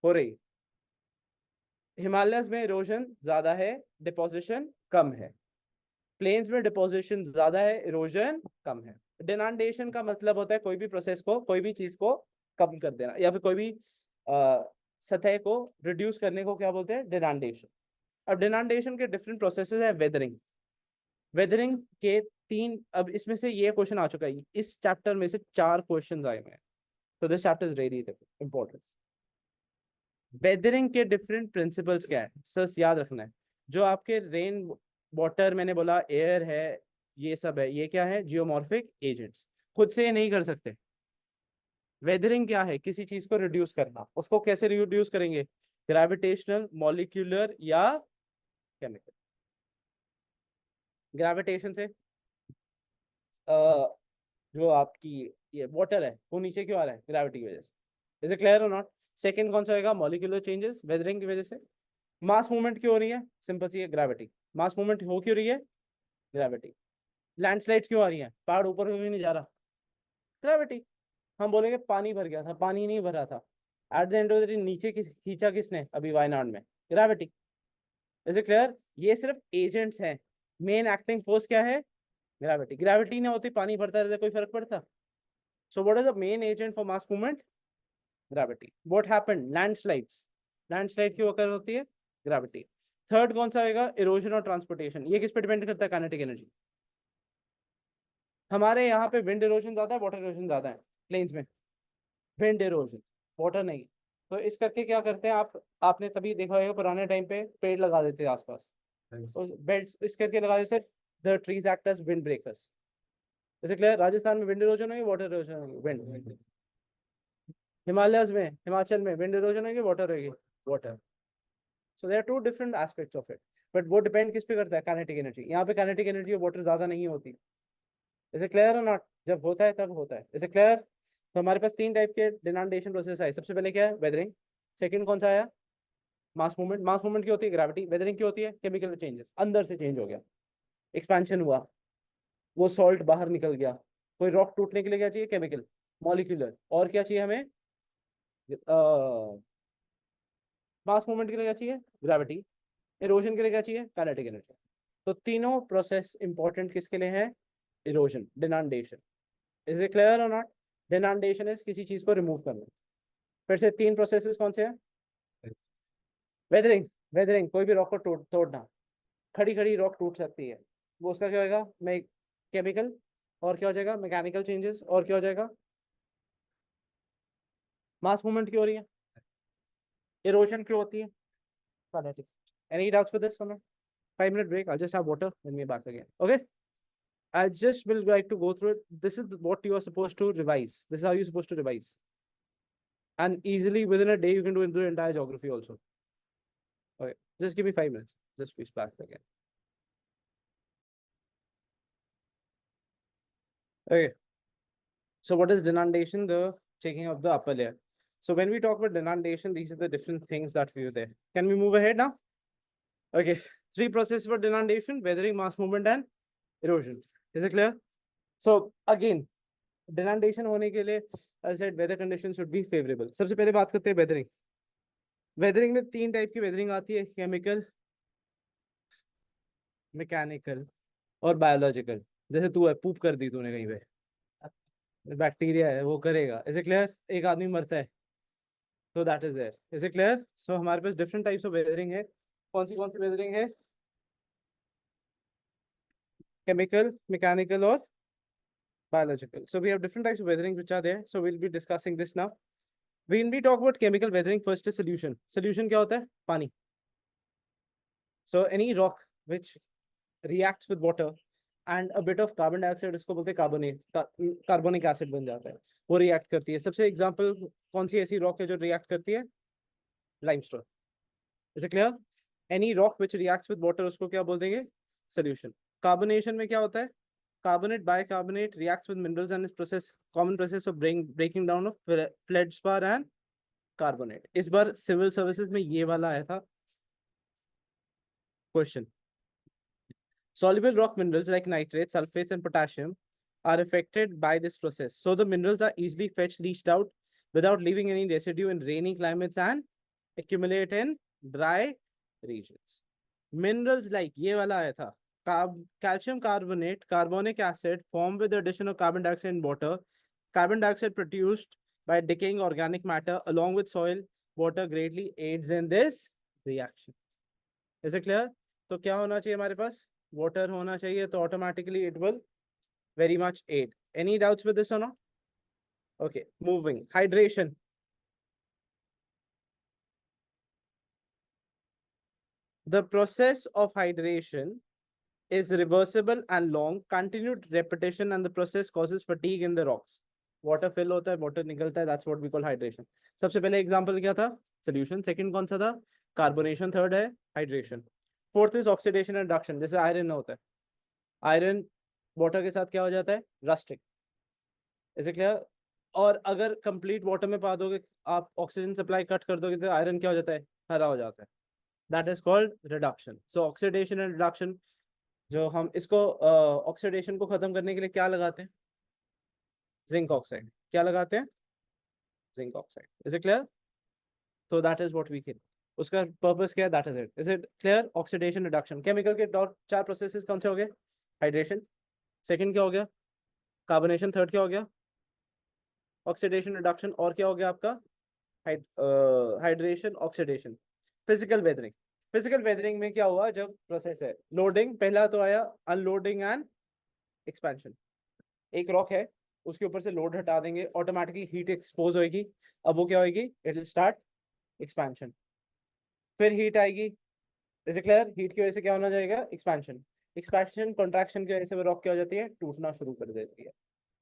रही. हिमालयस में इरोजन ज्यादा है, डिपोजिशन कम है. प्लेन्स में डिपोजिशन ज्यादा है, इरोजन कम है. डिनांडेशन का मतलब होता है कोई भी प्रोसेस को, कोई भी चीज को कम कर देना, या फिर कोई भी सतह को रिड्यूस करने को क्या बोलते हैं? डिनांडेशन. अब डिनांडेशन के डिफरेंट प्रोसेसेस है. वेदरिंग. वेदरिंग के तीन, अब इसमें से ये क्वेश्चन आ चुका है. इस चैप्टर में से 4 क्वेश्चन आए हुए हैं. तो this chapter is really important. Weathering के डिफरेंट प्रिंसिपल्स क्या है? सर याद रखना है. जो आपके रेन वाटर, मैंने बोला एयर है, ये सब है, ये क्या है? Geomorphic agents. खुद से ये नहीं कर सकते. वेदरिंग क्या है? किसी चीज को रिड्यूस करना। उसको कैसे रिड्यूस करेंगे? ग्रेविटेशनल, मॉलिक्यूलर या केमिकल। ग्रेविटेशन से जो आपकी ये वाटर है वो नीचे क्यों आ रहा है? ग्रेविटी की वजह से। इज इट क्लियर और नॉट? सेकंड कौन सा होगा? मॉलिक्यूलर चेंजेस वेदरिंग की वजह से। मास मूवमेंट क्यों हो रही है? सिंपल सी है, ग्रेविटी। मास मूवमेंट हो क्यों रही है? ग्रेविटी। लैंडस्लाइड क्यों आ रही है? पहाड़ ऊपर क्यों नहीं जा रहा? ग्रेविटी। हम बोलेंगे पानी भर गया था, पानी नहीं भरा था। At the end of the day नीचे खींचा किसने अभी वायनाड में? ग्रेविटी। Is it clear? ये सिर्फ एजेंट्स हैं, मेन एक्टिंग फोर्स क्या है? ग्रेविटी। ग्रेविटी ना होती पानी भरता रहता, कोई फर्क पड़ता? सो what is the main agent for mass movement? Gravity. What happened? Landslides. Landslide क्यों अकर होती है? ग्रेविटी। थर्ड कौन सा आएगा? इरोजन और ट्रांसपोर्टेशन। ये किस पे डिपेंड करता है? Kinetic energy. हमारे यहाँ पे विंड इरोजन ज्यादा है, वाटर इरोजन ज्यादा है प्लेन्स में? विंड इरोजन, वाटर नहीं। तो इस करके क्या करते हैं आप, आपने तभी देखा होगा पुराने टाइम पे पेड़ लगा देते आसपास, तो बेल्ट इस करके लगा देते, the trees act as wind breakers. जैसे क्लियर? राजस्थान में विंड इरोजन होगी, वाटर इरोजन होगी? विंड। हिमालयस में, हिमाचल में विंड इरोजन होगी, वाटर होगी? Water. So there are two different aspects of it, but वो डिपेंड किस पे करता है? Kinetic energy. यहाँ पे काइनेटिक एनर्जी और वाटर ज्यादा नहीं होती। इसे क्लियर और नॉट? जब होता है तब होता है। इसे क्लियर? तो हमारे पास तीन टाइप के डिनांडेशन प्रोसेस आए। सबसे पहले क्या है? वेदरिंग। सेकंड कौन सा आया? Mass movement. मास मूवमेंट की होती है ग्रेविटी। वेदरिंग की होती है केमिकल चेंजेस, अंदर से चेंज हो गया, एक्सपेंशन हुआ, वो सॉल्ट बाहर निकल गया। कोई रॉक टूटने के लिए क्या चाहिए? Chemical, molecular. और क्या चाहिए हमें? मास मूवमेंट के लिए क्या चाहिए? ग्रेविटी। इरोजन के लिए क्या चाहिए? Kinetic energy. तो तीनों प्रोसेस इंपॉर्टेंट किसके लिए है? इरोजन, डिनांडेशन। इज इट क्लियर और नॉट? डिनांडेशन इज किसी चीज को रिमूव करना। फिर से तीन प्रोसेसेस कौन से हैं? वेदरिंग। वेदरिंग कोई भी रॉक को तोड़ना। खड़ी खड़ी रॉक टूट सकती है, वो उसका क्या होगा? मैं केमिकल। और क्या हो जाएगा? Mechanical changes. और क्या हो जाएगा? मास मूवमेंट क्यों हो रही है? इरोजन क्यों होती है? Kinetic. Any doubts with this? 5 minute break. I'll just have water when we're back again. Okay. I just will like to go through it. This is what you are supposed to revise. This is how you're supposed to revise. And easily within a day, you can do the entire geography also. Okay. Just give me 5 minutes. Just be back again. Okay. So what is denudation? The taking of the upper layer. So when we talk about denudation, these are the different things that we do there. Can we move ahead now? Okay. Three processes for denudation: weathering, mass movement, and erosion. Is it clear? So again, denudation होने के लिए as I said weather conditions should be favorable. सबसे पहले बात करते हैं weathering. Weathering में तीन टाइप की weathering आती है: chemical, mechanical और biological. जैसे तू है, पूप कर दी तूने कहीं पे, बैक्टीरिया है वो करेगा। Is it clear? एक आदमी मरता है, तो that is there. Is it clear? So हमारे पास डिफरेंट टाइप्स ऑफ वेदरिंग है। कौन सी वेदरिंग है? केमिकल, मैकेनिकल और biological. So we have different types of weathering which are there. So we'll be discussing this now. When we talk about chemical weathering, first is solution. Solution क्या होता है? पानी. So any rock which reacts with water and a bit of carbon dioxide, उसको बोलते हैं carbonic acid बन जाता है, वो रिएक्ट करती है। सबसे एग्जांपल कौन सी ऐसी रॉक है जो रिएक्ट करती है? Limestone. Is it clear? Any rock which reacts with water उसको क्या बोल देंगे? सोल्यूशन। कार्बोनेशन में क्या होता है? Carbonate bicarbonate reacts with minerals and इस process common process of breaking down of feldspar and carbonate. इस बार सिविल सर्विसेज में ये वाला आया था question. Soluble rock minerals like nitrates, sulfates, and potassium are affected by this process. So the minerals are easily fetched, leached out without leaving any residue in rainy climates and accumulate in dry regions. Minerals like ये वाला आया था, calcium carbonate, carbonic acid formed with the addition of carbon dioxide in water. Carbon dioxide produced by decaying organic matter along with soil water greatly aids in this reaction. Is it clear? तो क्या होना चाहिए हमारे पास? Water होना चाहिए, तो automatically it will very much aid. Any doubts with this or not? Okay, moving. Hydration. The process of hydration is reversible and long. Continued repetition and the process causes fatigue in the rocks. Water fill होता है, water निकलता है, that's what we call hydration. सबसे पहले example क्या था? Solution. Second कौन सा था? कार्बोनेशन। थर्ड है hydration. Fourth is oxidation and reduction, जैसे आयरन होता है, आयरन वाटर के साथ क्या हो जाता है? रस्टिंग। Is it clear? और अगर कंप्लीट वाटर में पा दोगे, आप ऑक्सीजन सप्लाई कट कर दोगे, तो आयरन क्या हो जाता है? हरा हो जाता है। That is called reduction. So oxidation and reduction, जो हम इसको ऑक्सीडेशन को खत्म करने के लिए क्या लगाते हैं? Zinc oxide. क्या लगाते हैं? Zinc oxide. Is it clear? तो that is what we kill. उसका पर्पस क्या है? That is it. Is it clear? Oxidation reduction. Chemical के चार प्रोसेसेस कौन से हो गए? हाइड्रेशन, सेकंड क्या हो गया? कार्बोनेशन, थर्ड क्या हो गया? ऑक्सीडेशन रिडक्शन, और क्या हो गया आपका? Hydration, oxidation. Physical weathering. Physical weathering में क्या हुआ? जब प्रोसेस है लोडिंग, पहला तो आया अनलोडिंग एंड एक्सपेंशन। एक रॉक है, उसके ऊपर से लोड हटा देंगे, ऑटोमेटिकली हीट एक्सपोज होगी। अब वो क्या होगी? It will start expansion. फिर हीट आएगी। Is it clear? हीट की वजह से क्या होना जाएगा? एक्सपेंशन। एक्सपेंशन कॉन्ट्रैक्शन की वजह से वो रॉक क्या हो जाती है? टूटना शुरू कर देती है।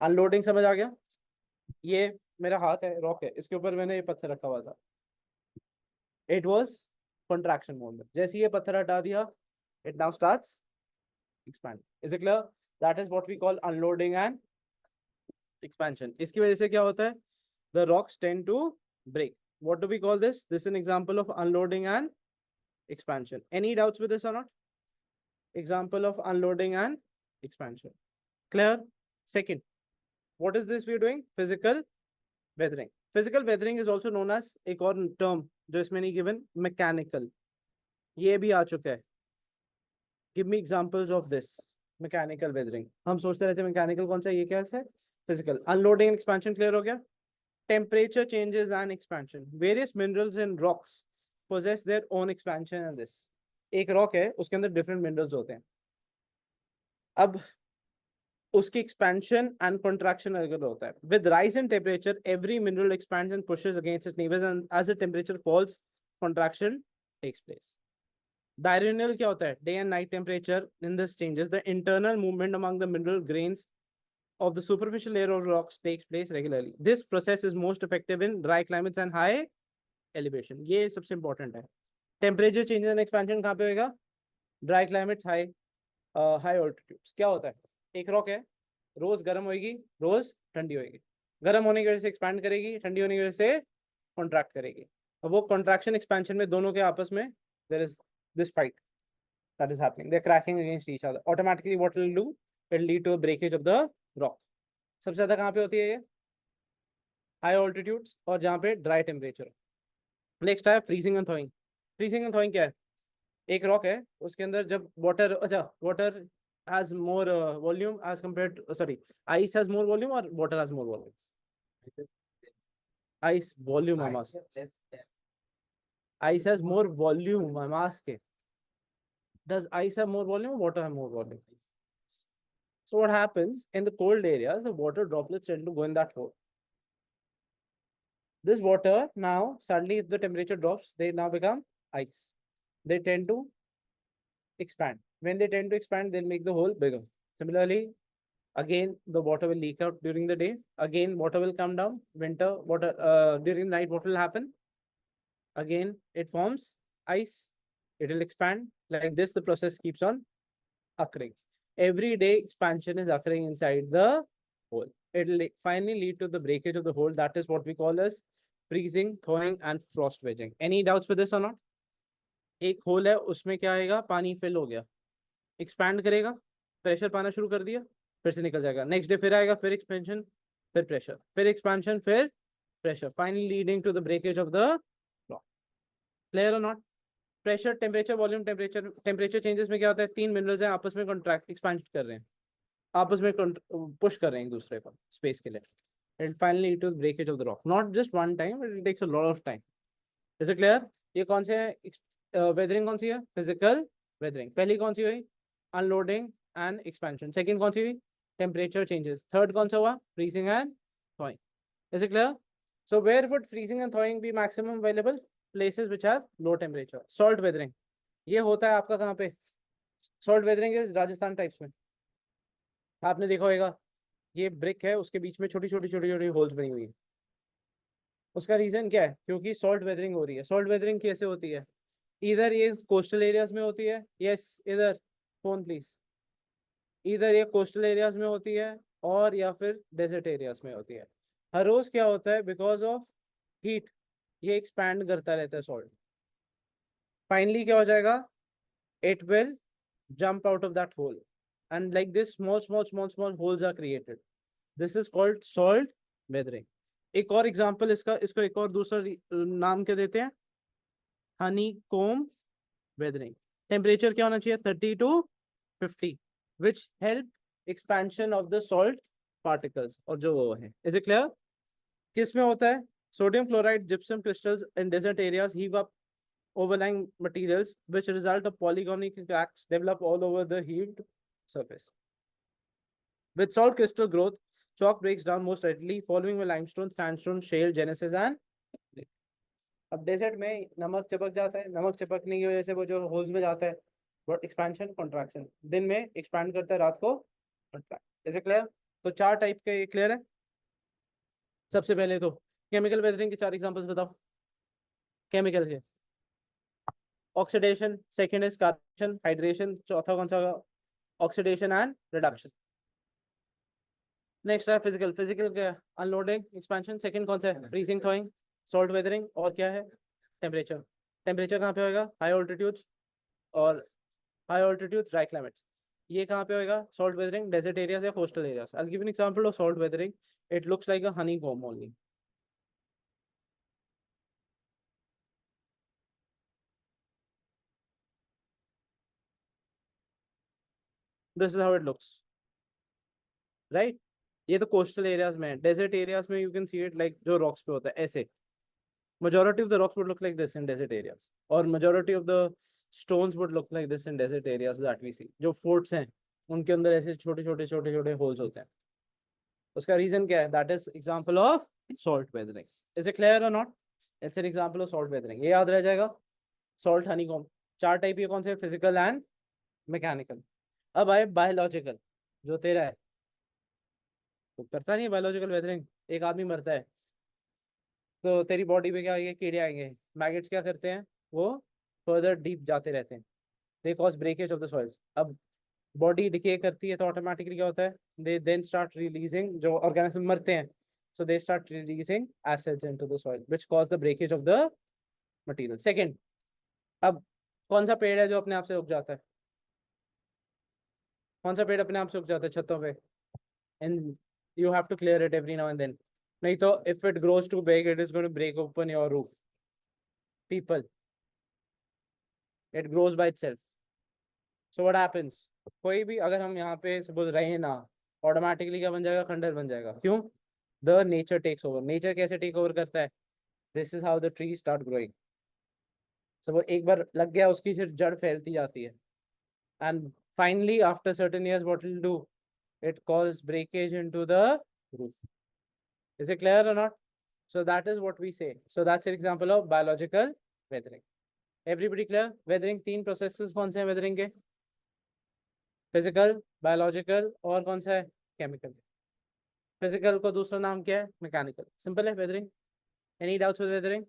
अनलोडिंग समझ आ गया? ये मेरा हाथ है, रॉक है, इसके ऊपर मैंने ये पत्थर रखा हुआ था, इट वॉज कॉन्ट्रैक्शन मोड में। जैसे ये पत्थर हटा दिया, it now starts expand. Is it clear? That is what we call unloading and expansion. इसकी वजह से क्या होता है? The rocks tend to break. What do we call this? This an example of unloading and expansion. Any doubts with this or not? Example of unloading and expansion. Clear? Second, what is this we're doing? Physical weathering. Physical weathering is also known as एक और term जो इसमें नहीं given, mechanical. ये भी आ चुका है। Give me examples of this mechanical weathering. हम सोचते रहते हैं mechanical कौन सा है, ये क्या है? Physical. Unloading and expansion clear हो गया? Temperature changes and expansion. Various minerals and rocks possess their own expansion and this. एक रॉक है, उसके अंदर डिफरेंट मिनरल्स होते हैं। अब उसकी एक्सपेंशन एंड कंट्रैक्शन अलग होता है। With rise in temperature every mineral expands and pushes against its neighbours, and as the temperature falls contraction takes place. Diurnal क्या होता है? Day and night temperature in this changes the internal movement among the mineral grains of the superficial layer of rocks takes place regularly. This process is most effective in dry climates and high elevation. ये सबसे important है। Temperature changes and expansion कहाँ पे होगा? Dry climates, high high altitudes. क्या होता है? एक रॉक है, रोज गर्म होगी, रोज ठंडी होगी। गर्म होने की वजह से एक्सपैंड करेगी, ठंडी होने की वजह से कॉन्ट्रैक्ट करेगी। अब वो कॉन्ट्रैक्शन एक्सपेंशन में दोनों के आपस में there is this fight that is happening. They're cracking against each other. Automatically, what will do? It will lead to a breakage of the rock. सबसे ज्यादा कहाँ पे होती है ये? हाई ऑल्टीट्यूड्स और जहाँ पे ड्राई टेम्परेचर। नेक्स्ट है फ्रीजिंग एंड थॉइंग। फ्रीजिंग एंड थॉइंग क्या है? एक रॉक है, उसके अंदर जब वाटर, अच्छा water has more volume as compared, sorry, ice has more volume और water has more volume? Ice volume, I am asking, ice has more volume, I am asking, does ice have more volume or water have more volume? So what happens in the cold areas, the water droplets tend to go in that hole. This water now suddenly, if the temperature drops, they now become ice. They tend to expand. When they tend to expand, they'll make the hole bigger. Similarly, again the water will leak out during the day. Again water will come down. Winter water, during night, what will happen? Again it forms ice. It will expand. Like this, the process keeps on occurring. Every day expansion is occurring inside the hole. It will finally lead to the breakage of the hole. That is what we call as freezing, thawing and frost wedging. Any doubts with this or not? एक whole है, उसमें क्या आएगा? पानी fill हो गया, expand करेगा, pressure पाना शुरू कर दिया, फिर से निकल जाएगा। नेक्स्ट डे फिर आएगा, फिर एक्सपेंशन, फिर प्रेशर, फिर एक्सपेंशन, फिर pressure, finally leading to the breakage of the rock. Clear और not? Pressure, temperature, volume, temperature. Temperature changes में क्या होता है? तीन मिनरल्स हैं, आपस में कॉन्ट्रैक्ट, एक्सपैंड कर रहे हैं, आपस में पुश कर रहे हैं एक दूसरे को स्पेस के लिए, and finally it will breakage of the rock. Not just one time, it takes a lot of time. Is it clear? ये कौन से वेदरिंग कौन सी है? Physical weathering. पहली कौन सी हुई? Unloading and expansion. सेकंड कौन सी हुई? Temperature changes. थर्ड कौन सा हुआ? Freezing and thawing. Is it clear? So where would freezing and thawing be maximum available? Places which have low temperature. Salt weathering ये होता है आपका कहाँ पे? Salt weathering is Rajasthan types में, आपने देखा होगा ये ब्रिक है, उसके बीच में छोटी छोटी छोटी छोटी होल्स बनी हुई है। उसका रीजन क्या है? क्योंकि सॉल्ट वेदरिंग हो रही है। सॉल्ट वेदरिंग कैसे होती है? इधर ये कोस्टल एरियाज में होती है, यस, इधर फोन प्लीज, इधर ये कोस्टल एरियाज में होती है और या फिर डेजर्ट एरियाज में होती है। हर रोज क्या होता है, बिकॉज ऑफ हीट ये एक्सपैंड करता रहता है सॉल्ट। फाइनली क्या हो जाएगा, it will jump out of that hole, and like this small holes are created. This is called salt weathering. एक और एग्जांपल इसका, इसको एक और दूसरा नाम क्या देते हैं, हनी कोम वेदरिंग। टेम्परेचर क्या होना चाहिए, 30 to 50, which help expansion of the salt particles, और जो वो है। Is it clear? किस में होता है? Sodium chloride gypsum crystals in desert areas heave up overlying materials which result of polygonic cracks develop all over the heaved surface. With salt crystal growth, chalk breaks down most readily, following the limestone, sandstone, shale, genesis and अब desert में नमक चिपक जाता है, नमक चिपकने की वजह से वो जो होल्स में जाता है, वो एक्सपेंशन कॉन्ट्रैक्शन, दिन में एक्सपैंड करता है, रात को कॉन्ट्रैक्ट। Is it clear? तो चार टाइप के क्लियर है। सबसे पहले तो केमिकल वेदरिंग के चार एग्जांपल्स बताओ केमिकल के। Oxidation, second is carbonation, hydration, चौथा कौन सा होगा, ऑक्सीडेशन एंड रिडक्शन। नेक्स्ट है फिजिकल, फिजिकल क्या है, अनलोडिंग, एक्सपेंशन। सेकंड कौन सा है, फ्रीजिंग, थॉइंग, सॉल्ट वेदरिंग, और क्या है, टेम्परेचर। टेम्परेचर कहाँ पे होगा, हाई ऑल्टीट्यूड, और हाई ऑल्टीट्यूड ड्राई क्लाइमेट्स। ये कहाँ पे होगा, सॉल्ट वेदरिंग, डेजर्ट एरियाज या coastal areas. I will give an example of salt weathering, it looks like a Honey comb only. This is how it looks, right. ये तो coastal areas में है। Desert areas में you can see it like जो rocks पे होता है ऐसे, majority of the rocks would look like this in desert areas, or majority of the stones would look like this in desert areas that we see. जो forts हैं उनके अंदर ऐसे छोटे छोटे छोटे छोटे होल्स होते हैं। उसका रीजन क्या है, that is example of salt weathering. Is it clear और not? It's an example of salt weathering, ये याद रह जाएगा। सॉल्ट हनीकॉम्ब, चार टाइप ये कौन से, फिजिकल एंड मैकेनिकल। अब आए बायोलॉजिकल, जो तेरा है तो करता नहीं है बायोलॉजिकल वेदरिंग। एक आदमी मरता है तो तेरी बॉडी पे क्या आएंगे, कीड़े आएंगे, मैगेट्स क्या करते हैं, वो फर्दर डीप जाते रहते हैं, they cause breakage of the soils. अब बॉडी डिके करती है तो ऑटोमेटिकली क्या होता है, दे देन स्टार्ट रिलीजिंग, जो ऑर्गेनिज्म मरते हैं, so they start releasing acids into the soil which cause the breakage of the material. Second, अब कौन सा पेड़ है जो अपने आप से उग जाता है, कौन सा पेड़ अपने आप से उग जाता है छतों पे, and you have to clear it every now and then, नहीं तो if it grows too big it is going to break open your roof. People, it grows by itself. So what happens, कोई भी अगर हम यहाँ पे suppose रहे ना, ऑटोमेटिकली क्या बन जाएगा, खंडर बन जाएगा। क्यों? The nature takes over. Nature कैसे टेक ओवर करता है, this is how the tree start growing. सब एक बार लग गया उसकी फिर जड़ फैलती जाती है, and finally after certain years what will do, it causes breakage into the roof. Is it clear or not? So that is what we say. So that's an example of biological weathering. Everybody clear? Weathering तीन processes कौन से हैं weathering के, physical, biological और कौन सा है, chemical. Physical को दूसरा नाम क्या है, मैकेनिकल। सिंपल है weathering. Any doubts with weathering?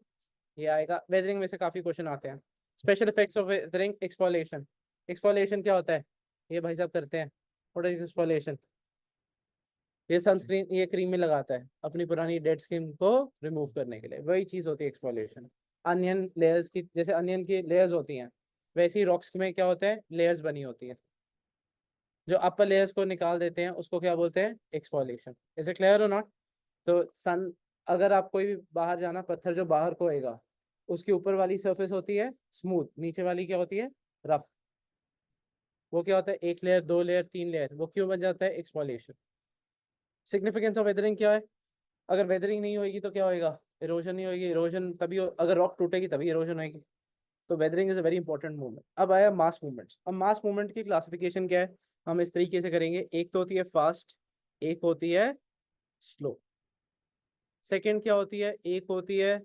ये आएगा वेदरिंग में से काफी क्वेश्चन आते हैं। Special effects of weathering, exfoliation. Exfoliation क्या होता है, ये भाई साहब करते हैं। What is exfoliation? ये सनस्क्रीन, ये क्रीम में लगाता है अपनी पुरानी डेड स्किन को रिमूव करने के लिए, वही चीज होती है एक्सफोलिएशन। अनियन लेयर्स की, जैसे अनियन की लेयर्स होती हैं, वैसे ही रॉक्स में क्या होते हैं, लेयर्स बनी होती है, जो अपर लेयर्स को निकाल देते हैं उसको क्या बोलते हैं, एक्सफोलिएशन। इज इट क्लियर और नॉट? तो सन, अगर आप कोई भी बाहर जाना, पत्थर जो बाहर को होएगा उसकी ऊपर वाली सरफेस होती है स्मूथ, नीचे वाली क्या होती है, रफ। वो क्या होता है, एक लेयर, दो लेयर, तीन लेयर, वो क्यों बन जाता है, एक्सफोलिएशन। सिग्निफिकेंस ऑफ वेदरिंग क्या है, अगर वेदरिंग नहीं होगी तो क्या होएगा, इरोजन नहीं होगी, इरोजन तभी अगर रॉक टूटेगी तभी इरोजन होगी। तो weathering is a very important movement. अब आया मास मूवमेंट्स। अब मास मूवमेंट की क्लासिफिकेशन क्या है, हम इस तरीके से करेंगे, एक तो होती है फास्ट, एक होती है स्लो। सेकंड क्या होती है, एक होती है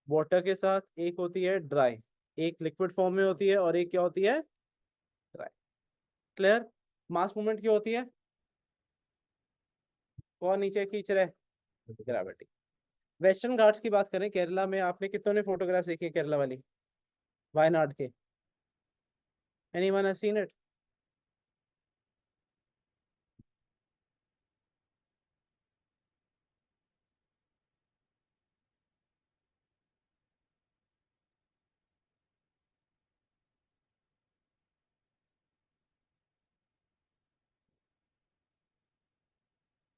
वाटर के साथ, एक होती है ड्राई, एक लिक्विड फॉर्म में होती है और एक क्या होती है, ड्राई। क्लियर? मास मूवमेंट क्या होती है, कौन नीचे खींच रहा है? ग्रेविटी। वेस्टर्न घाट्स की बात करें, केरला में आपने कितनों ने फोटोग्राफ देखी है केरला वाली, वायनाड के? Anyone has seen it?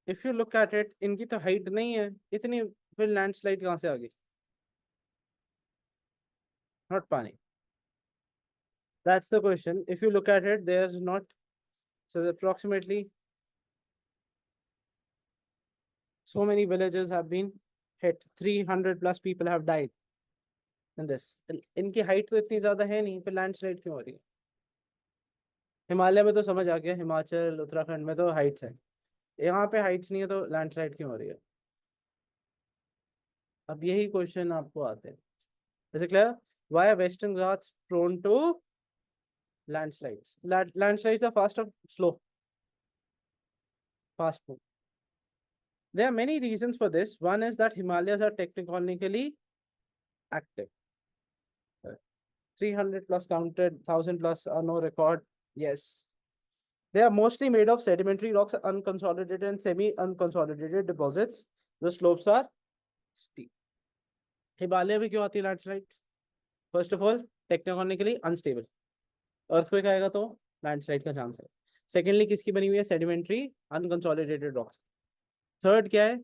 If you look at it, इनकी तो हाइट नहीं है इतनी, फिर लैंडस्लाइड कहाँ से आ गई? Not paani, that's the question. If you look at it, there is not. So approximately so many villages have been hit. 300 plus people have died in this. इनकी हाइट तो इतनी ज्यादा है नहीं, फिर लैंडस्लाइड क्यों हो रही है? हिमालय में तो समझ आ गया, हिमाचल उत्तराखंड में तो हाइट्स है, यहाँ पे हाइट्स नहीं है तो लैंडस्लाइड क्यों हो रही है? अब यही क्वेश्चन आपको आते हैं. Is it clear? Why are Western Ghats prone to landslides? Landslides are fast or slow? Fast move. There are many reasons for this. One is that Himalayas are tectonically active. 300 plus counted, 1000 plus are no record. Yes. They are mostly made of sedimentary rocks, unconsolidated and semi-unconsolidated deposits. The slopes are steep. Himalaya में क्यों आती है landslide? First of all, tectonically unstable. Earthquake आएगा तो landslide का chance है. Secondly, किसकी बनी हुई है? Sedimentary unconsolidated rocks. थर्ड क्या है?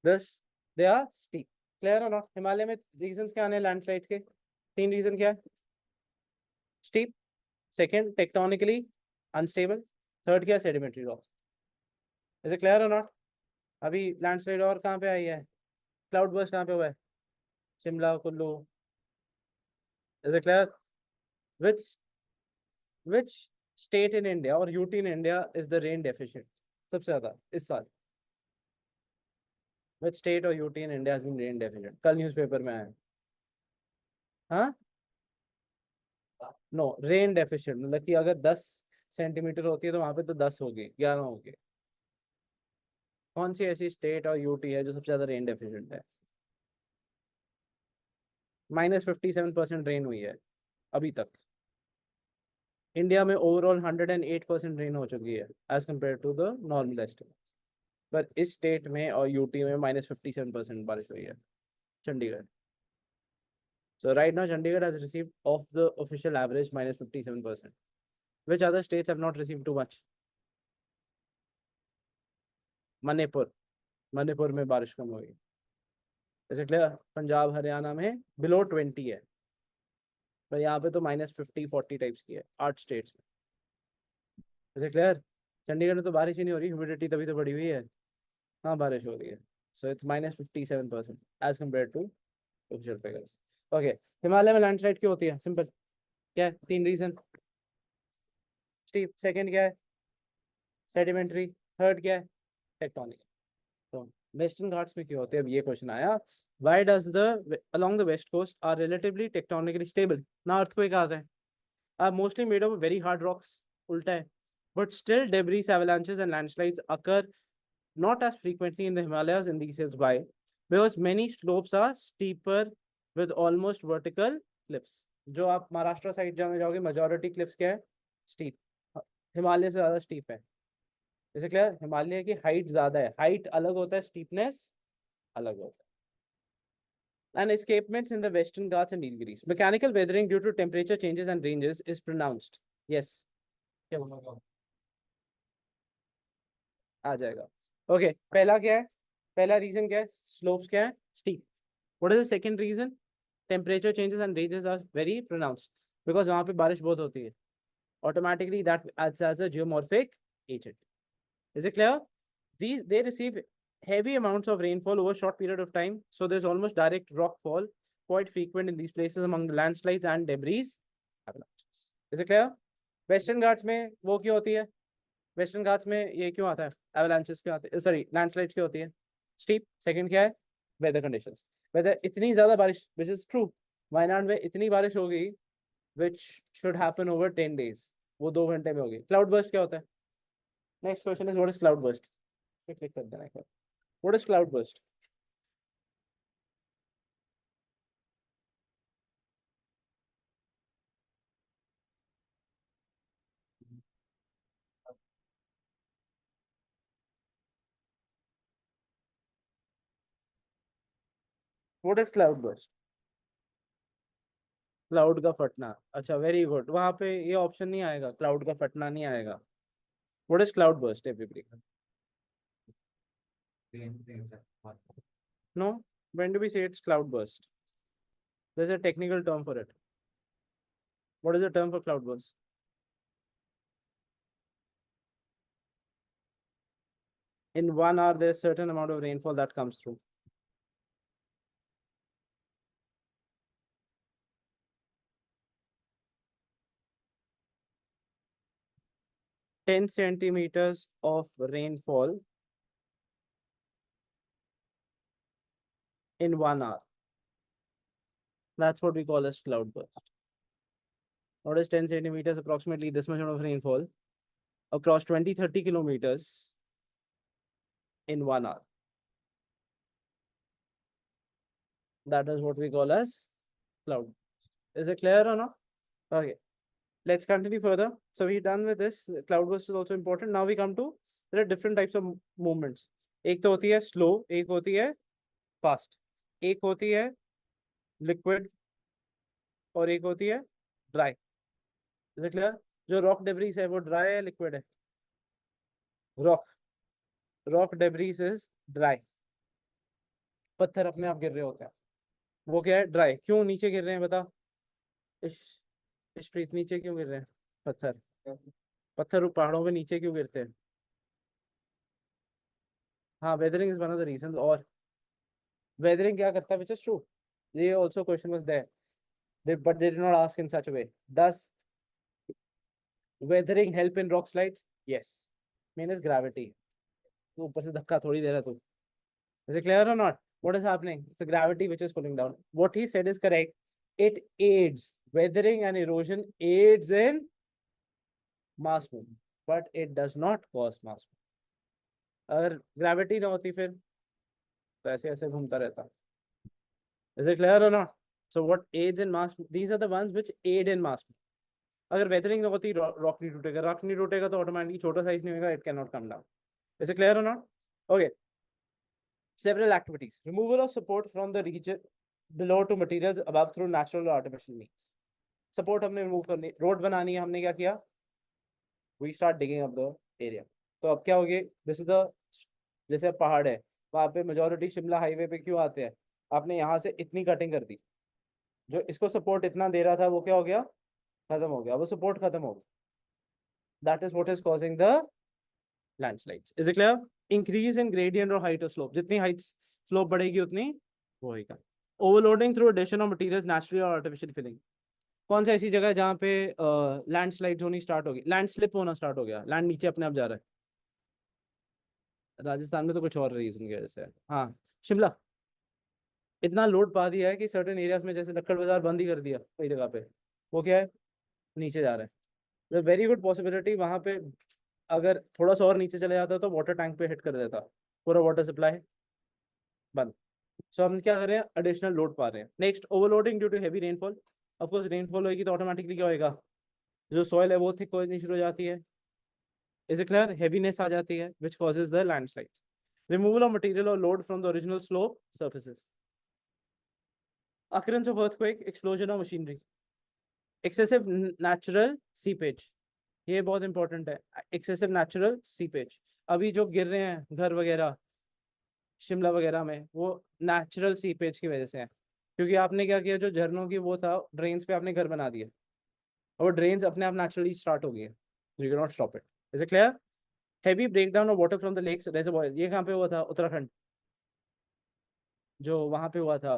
दस, दे आर स्टीप. क्लियर और नॉट? हिमालय में रीजंस क्या आने लैंडस्लाइड के? तीन रीजन क्या है? Steep, second tectonically unstable, third क्या? Sedimentary rocks. Is it clear और नॉट? अभी लैंडस्लाइड और कहाँ पे आई है? क्लाउड बर्स्ट कहाँ पे हुआ है? Shimla, Kullu. Is it clear? Which which state in India or UT in India is the rain deficient सबसे ज्यादा इस साल? which state or UT in India has been rain deficient? कल न्यूज़पेपर में आया. हाँ, नो, रेन डेफिशिएंट मतलब कि अगर 10 सेंटीमीटर होती है तो वहां पे तो 10 होगी, 11 होगी. कौन सी ऐसी स्टेट और यूटी है जो सबसे ज्यादा रेन डेफिशिएंट है? -57% रेन हुई है अभी तक. इंडिया में ओवरऑल 108% रेन हो चुकी है as compared to the normal estimate. पर इस स्टेट में और यूटी में -57% बारिश हुई है. Chandigarh. So right now Chandigarh has received of the official average -57%. Which other states have not received too much? Manipur. Manipur में बारिश कम हुई. जैसे क्लियर? पंजाब हरियाणा में बिलो 20 है, पर यहाँ पे तो -50-40 टाइप्स की है 8 स्टेट्स में. जैसे क्लियर? चंडीगढ़ में तो बारिश ही नहीं हो रही, ह्यूमिडिटी तभी तो बढ़ी हुई है. हाँ बारिश हो रही है. So it's -57% as compared to official figures. Okay, Himalaya में लैंडस्लाइड क्यों होती है? सिंपल. क्या है? तीन रीजन. स्टीप, सेकंड क्या है? सेडिमेंट्री, थर्ड क्या है? टेक्टोनिक. तो वेस्टर्न घाट्स में क्यों होते हैं? अब ये क्वेश्चन आया. Why does the along the west coast are relatively tectonically stable? ना अर्थक्वेक आ रहा है, are mostly made of very hard rocks. उल्टा है. But still debris, avalanches and landslides occur not as frequently in the Himalayas in these years. Why? Because many slopes are steeper with almost vertical cliffs. जो आप Maharashtra side जाओगे, majority cliffs क्या है? Steep. Himalaya से ज्यादा steep है. जैसे clear? Himalaya की हाइट ज्यादा है, हाइट अलग होता है, steepness अलग होता है. And escapements in the Western Ghats and Nilgiris. Mechanical weathering due to temperature changes and ranges is pronounced. Yes. क्या बोलूँगा? आ जाएगा. ओके, पहला क्या है? पहला रीजन क्या है? स्लोप्स क्या है? Steep. What is the second reason? Temperature changes and ranges are very pronounced, because वहां पे बारिश बहुत होती है. Automatically that acts as a geomorphic agent. Is it clear? These they receive heavy amounts of rainfall over a short period of time, so there's almost direct rock fall, quite frequent in these places among the landslides and debris avalanches. Is it clear? Western Ghats में वो क्यों होती है? Western Ghats में ये क्यों आता है? एवलांचेस क्यों आते हैं? सॉरी, लैंडस्लाइड्स क्यों होती है? स्टीप. सेकंड क्या है? Weather conditions. वेदर इतनी ज्यादा बारिश, विच इज ट्रू. वायनाड में इतनी बारिश होगी which should happen over 10 days, वो 2 घंटे में होगी. क्लाउड बर्स्ट क्या होता है? Next question is what is cloud burst? Click कर देना एक बार। What is cloud burst? What is cloud burst? Cloud का फटना। अच्छा, वेरी गुड। वहां पे ये ऑप्शन नहीं आएगा, क्लाउड का फटना नहीं आएगा। What is cloud burst everybody? No. When do we say it's cloud burst? There's a technical term for it. What is the term for cloud burst? In 1 hour, there's certain amount of rainfall that comes through. Ten centimeters of rainfall in 1 hour. That's what we call as cloud burst. What is 10 centimeters? Approximately this much of rainfall across 20-30 kilometers in 1 hour. That is what we call as cloud. Is it clear or not? Okay. Let's continue further. So we're done with this. Cloudburst is also important. Now we come to, there are different types of movements. एक तो होती है slow, एक होती है fast, एक होती है liquid और एक होती है dry. Is it clear? जो rock debris है वो dry है liquid है? rock debris is dry. पत्थर अपने आप गिर रहे होते हैं, वो क्या है? ड्राई। क्यों नीचे गिर रहे हैं बता? इशप्रीत, नीचे क्यों गिर रहे हैं पत्थर? पत्थर पहाड़ों पे नीचे क्यों गिरते हैं? हाँ, weathering is one of the reasons. और weathering क्या करता है, which is true. ये also question was there. But they did not ask in such a way. Does weathering help in rock slides? Yes. Main is gravity. तो ऊपर से धक्का थोड़ी दे रहा तू। Is it clear or not? What is happening? It's the gravity which is pulling down. What he said is correct. It aids. Weathering and erosion aids in mass movement, but it does not cause mass movement. अगर gravity ना होती फिर तो ऐसे ऐसे घूमता रहता। Is it clear or not? So what aids in mass? These are the ones which aid in mass. अगर वेदरिंग ना होती रॉक नहीं टूटेगा, रॉक नहीं टूटेगा तो ऑटोमेटिकली छोटा साइज नहीं होगा, it can not come down. Is it clear और not? Okay. Several activities. Removal of support from the region below to materials above through natural or artificial means. Support हमने remove करनी, road बनानी है, हमने क्या किया? We start digging up the area. तो अब क्या हो गया? This is the, जैसे पहाड़ है वहां पे मेजोरिटी शिमला हाईवे पे क्यों आते हैं? आपने यहाँ से इतनी कटिंग कर दी, जो इसको सपोर्ट इतना दे रहा था वो क्या हो गया? खत्म हो गया, वो सपोर्ट खत्म हो गया। That is what is causing the landslides. Is it clear? Increase in gradient or height of slope. जितनी height slope बढ़ेगी उतनी वो होगा। Overloading through addition of materials, naturally or artificial filling. कौन सा ऐसी जगह है जहाँ पे लैंडस्लाइड होनी स्टार्ट होगी, लैंड स्लिप होना स्टार्ट हो गया, लैंड नीचे अपने आप जा रहा है? राजस्थान में तो कुछ और रीजन की वजह से है। हाँ, शिमला इतना लोड पा दिया है कि सर्टेन एरियाज में, जैसे लक्कड़ बाजार बंद ही कर दिया कई जगह पे, वो क्या है? नीचे जा रहा है। वेरी गुड पॉसिबिलिटी वहां पे अगर थोड़ा सा और नीचे चले जाता तो वाटर टैंक पे हिट कर देता, पूरा वाटर सप्लाई बंद। सो हम क्या कर रहे हैं? एडिशनल लोड पा रहे हैं। Next, overloading due to heavy rainfall. Of course rainfall होगी तो ऑटोमेटिकली क्या होएगा? जो सॉइल है वो थिक होनी शुरू हो जाती है। Is it clear? हैवीनेस आ जाती है which causes the landslide. Removal of material और load from the original slope surfaces. occurrence of earthquake, explosion of machinery, excessive natural seepage. ये बहुत इंपॉर्टेंट है, एक्सेसिव नेचुरल सीपेज। अभी जो गिर रहे हैं घर वगैरह शिमला वगैरह में, वो नेचुरल सीपेज की वजह से है, क्योंकि आपने क्या किया? जो झरनों की वो था, ड्रेन्स पे आपने घर बना दिया, और ड्रेन्स अपने आप नेचुरली स्टार्ट हो गई है, you can not stop it. Is it clear? Heavy breakdown of water from the lakes reservoirs. ये कहाँ पे हुआ था? उत्तराखंड, जो वहां पे हुआ था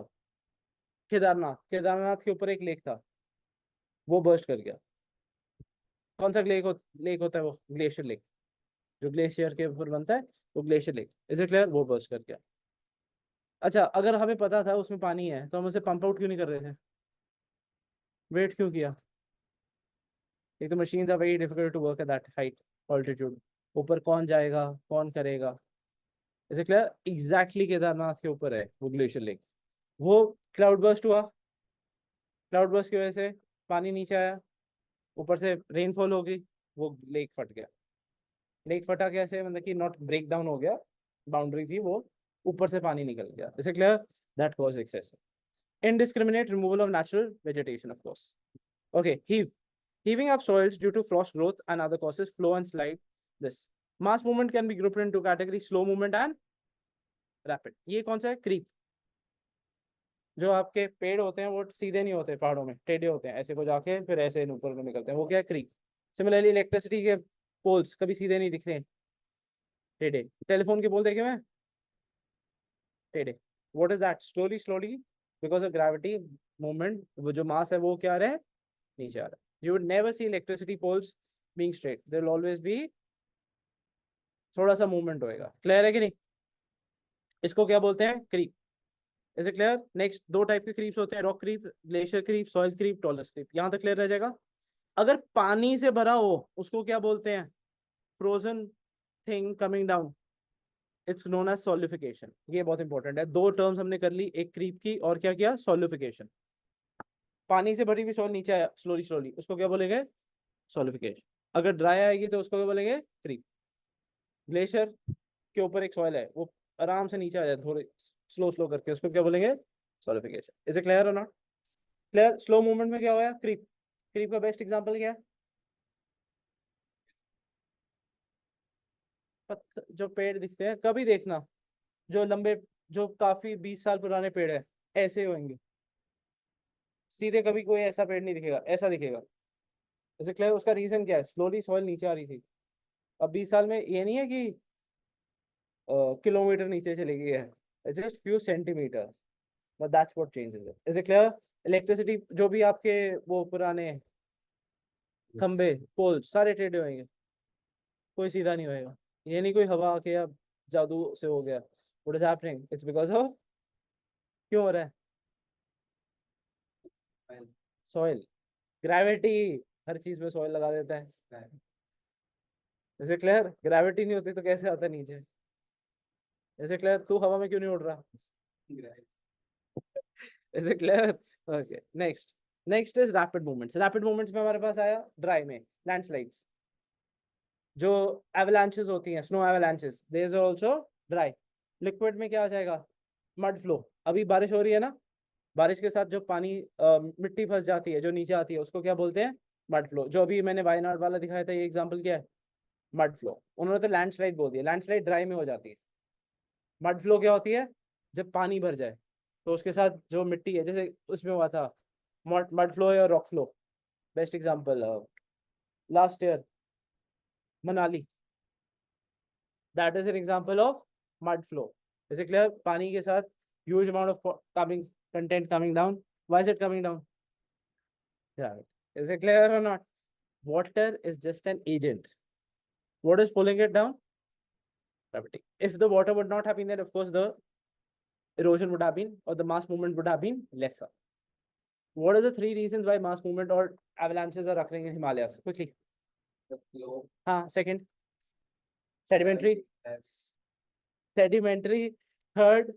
केदारनाथ, केदारनाथ के ऊपर एक लेक था, वो बर्स्ट कर गया। कौन सा लेक होता है वो? ग्लेशियर लेक, जो ग्लेशियर के ऊपर बनता है वो glacier lake. Is it clear? वो बर्स्ट कर गया। अच्छा, अगर हमें पता था उसमें पानी है तो हम उसे पंप आउट क्यों नहीं कर रहे थे? वेट क्यों किया? एक तो machines are very difficult to work at that height altitude, ऊपर कौन जाएगा, कौन करेगा? Is clear? एग्जैक्टली केदारनाथ के ऊपर है वो ग्लेशियर लेक। वो क्लाउड बर्स्ट हुआ, क्लाउड बर्स्ट की वजह से पानी नीचे आया, ऊपर से रेनफॉल हो गई, वो लेक फट गया। लेक फटा कैसे, मतलब कि नॉट ब्रेक डाउन हो गया, बाउंड्री थी वो, ऊपर से पानी निकल गया। Is clear? That cause excess. Indiscriminate removal of natural vegetation, of course. Okay, heaving up soils due to frost growth and other causes, flow and slide. This mass movement can be grouped into category slow movement and rapid. ये कौन सा है? Creep. जो आपके पेड़ होते हैं वो सीधे नहीं होते, पहाड़ों में टेढ़े होते हैं, ऐसे को जाके फिर ऐसे ऊपर को निकलते हैं, वो क्या है? क्रीप। सिमिलरली इलेक्ट्रिसिटी के पोल्स कभी सीधे नहीं दिखते, टेढ़े। टेलीफोन के पोल देखे मैं, टेढ़े। What is that? Slowly slowly, because of gravity movement, वो जो मास है वो क्या आ रहा है? नीचे आ रहा है। You would never see electricity poles being straight. There will always be थोड़ा सा मूवमेंट होएगा। क्लियर है कि नहीं? इसको क्या बोलते हैं? Creep. Is it clear? Next दो टाइप के क्रीप्स होते हैं, rock creep, glacier creep, soil creep, talus creep. यहां तक क्लियर रह जाएगा। अगर पानी से भरा हो उसको क्या बोलते हैं? Frozen thing coming down, it's known as solidification. ये बहुत इंपॉर्टेंट है। दो टर्म्स हमने कर ली, एक क्रीप की और क्या किया? सॉलिडिफिकेशन। पानी से भरी हुई सॉइल नीचे आया स्लोली स्लोली, उसको क्या बोलेंगे? सॉलिडिफिकेशन। अगर ड्राई आएगी तो उसको क्या बोलेंगे? क्रीप। ग्लेशियर के ऊपर एक सॉइल है, वो आराम से नीचे आ जाए थोड़ी स्लो स्लो करके, उसको क्या बोलेंगे? सॉलिडिफिकेशन। इज इट क्लियर और नॉट? क्लियर? स्लो मूवमेंट में क्या होया? क्रीप। क्रीप का बेस्ट एग्जांपल क्या है? पत्थर, जो पेड़ दिखते हैं कभी देखना, जो लंबे, जो काफी 20 साल पुराने पेड़ है, ऐसे होंगे सीधे, कभी कोई ऐसा पेड़ नहीं दिखेगा, ऐसा दिखेगा। Is it clear? उसका रीजन क्या है? स्लोली सॉइल नीचे आ रही थी। अब 20 साल में ये नहीं है कि किलोमीटर नीचे चली गई है, just few centimetre, but that's what changes it. Is it clear? Electricity जो भी आपके वो पुराने खंबे पोल सारे टेढ़े होंगे, कोई सीधा नहीं होएगा। ये नहीं कोई हवा आके या जादू से हो गया। What is happening? It's because of, क्यों हो रहा है? Soil, gravity. हर चीज में सॉइल लगा देता है। Is it clear? ग्रेविटी नहीं होती तो कैसे आता है नीचे? Is it clear? तू हवा में क्यों नहीं उड़ रहा? Is it clear? Okay, next. Next is rapid movements. Rapid movements में हमारे पास आया ड्राई में लैंडस्लाइड्स, जो एवलांचेस होती हैं, snow avalanches, they is also dry. Liquid में क्या आ जाएगा? Mud flow. अभी बारिश हो रही है ना, बारिश के साथ जो पानी मिट्टी फंस जाती है जो नीचे आती है, उसको क्या बोलते हैं? Mud flow. जो अभी मैंने वायनाड वाला दिखाया था, ये एग्जांपल क्या है? Mud flow. उन्होंने तो लैंडस्लाइड बोल दिया, लैंडस्लाइड ड्राई में हो जाती है। मड फ्लो क्या होती है? जब पानी भर जाए तो उसके साथ जो मिट्टी है, जैसे उसमें हुआ था मड फ्लो या rock flow. Best example last year Manali, that is an example of mud flow. Is it clear? पानी के साथ huge amount of coming content coming down. Why is it coming down? Is it clear और not? Water is just an agent. What is pulling it down? Gravity. If the water would not have been there, of course, the erosion would have been, or the mass movement would have been lesser. What are the three reasons why mass movement or avalanches are occurring in Himalayas? Quickly. Second, sedimentary. Sedimentary. Third,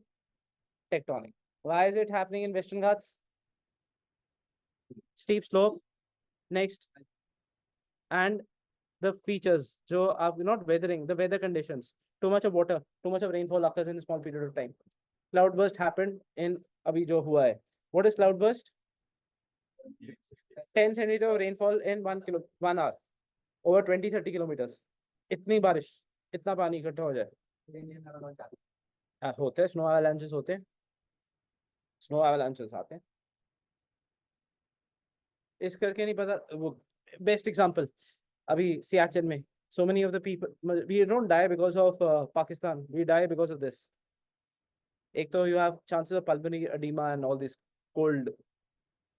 tectonic. Why is it happening in Western Ghats? Steep slope. Next, and the features, so are not weathering, the weather conditions. Too much of water, too much of rainfall occurs in a small period of time. Cloud burst happened in abhi jo hua hai. What is cloud burst? 10 centimeter of rainfall in 1 hour, over 20-30 kilometers. इतनी बारिश, इतना पानी इकट्ठा हो जाए। होते हैं snow avalanches, होते हैं स्नो एवलांचेस आते हैं। इस करके नहीं पता वो। बेस्ट एग्जांपल अभी सियाचिन में, so many of the people, we don't die because of Pakistan, we die because of this. एक तो you have chances of pulmonary edema and all this cold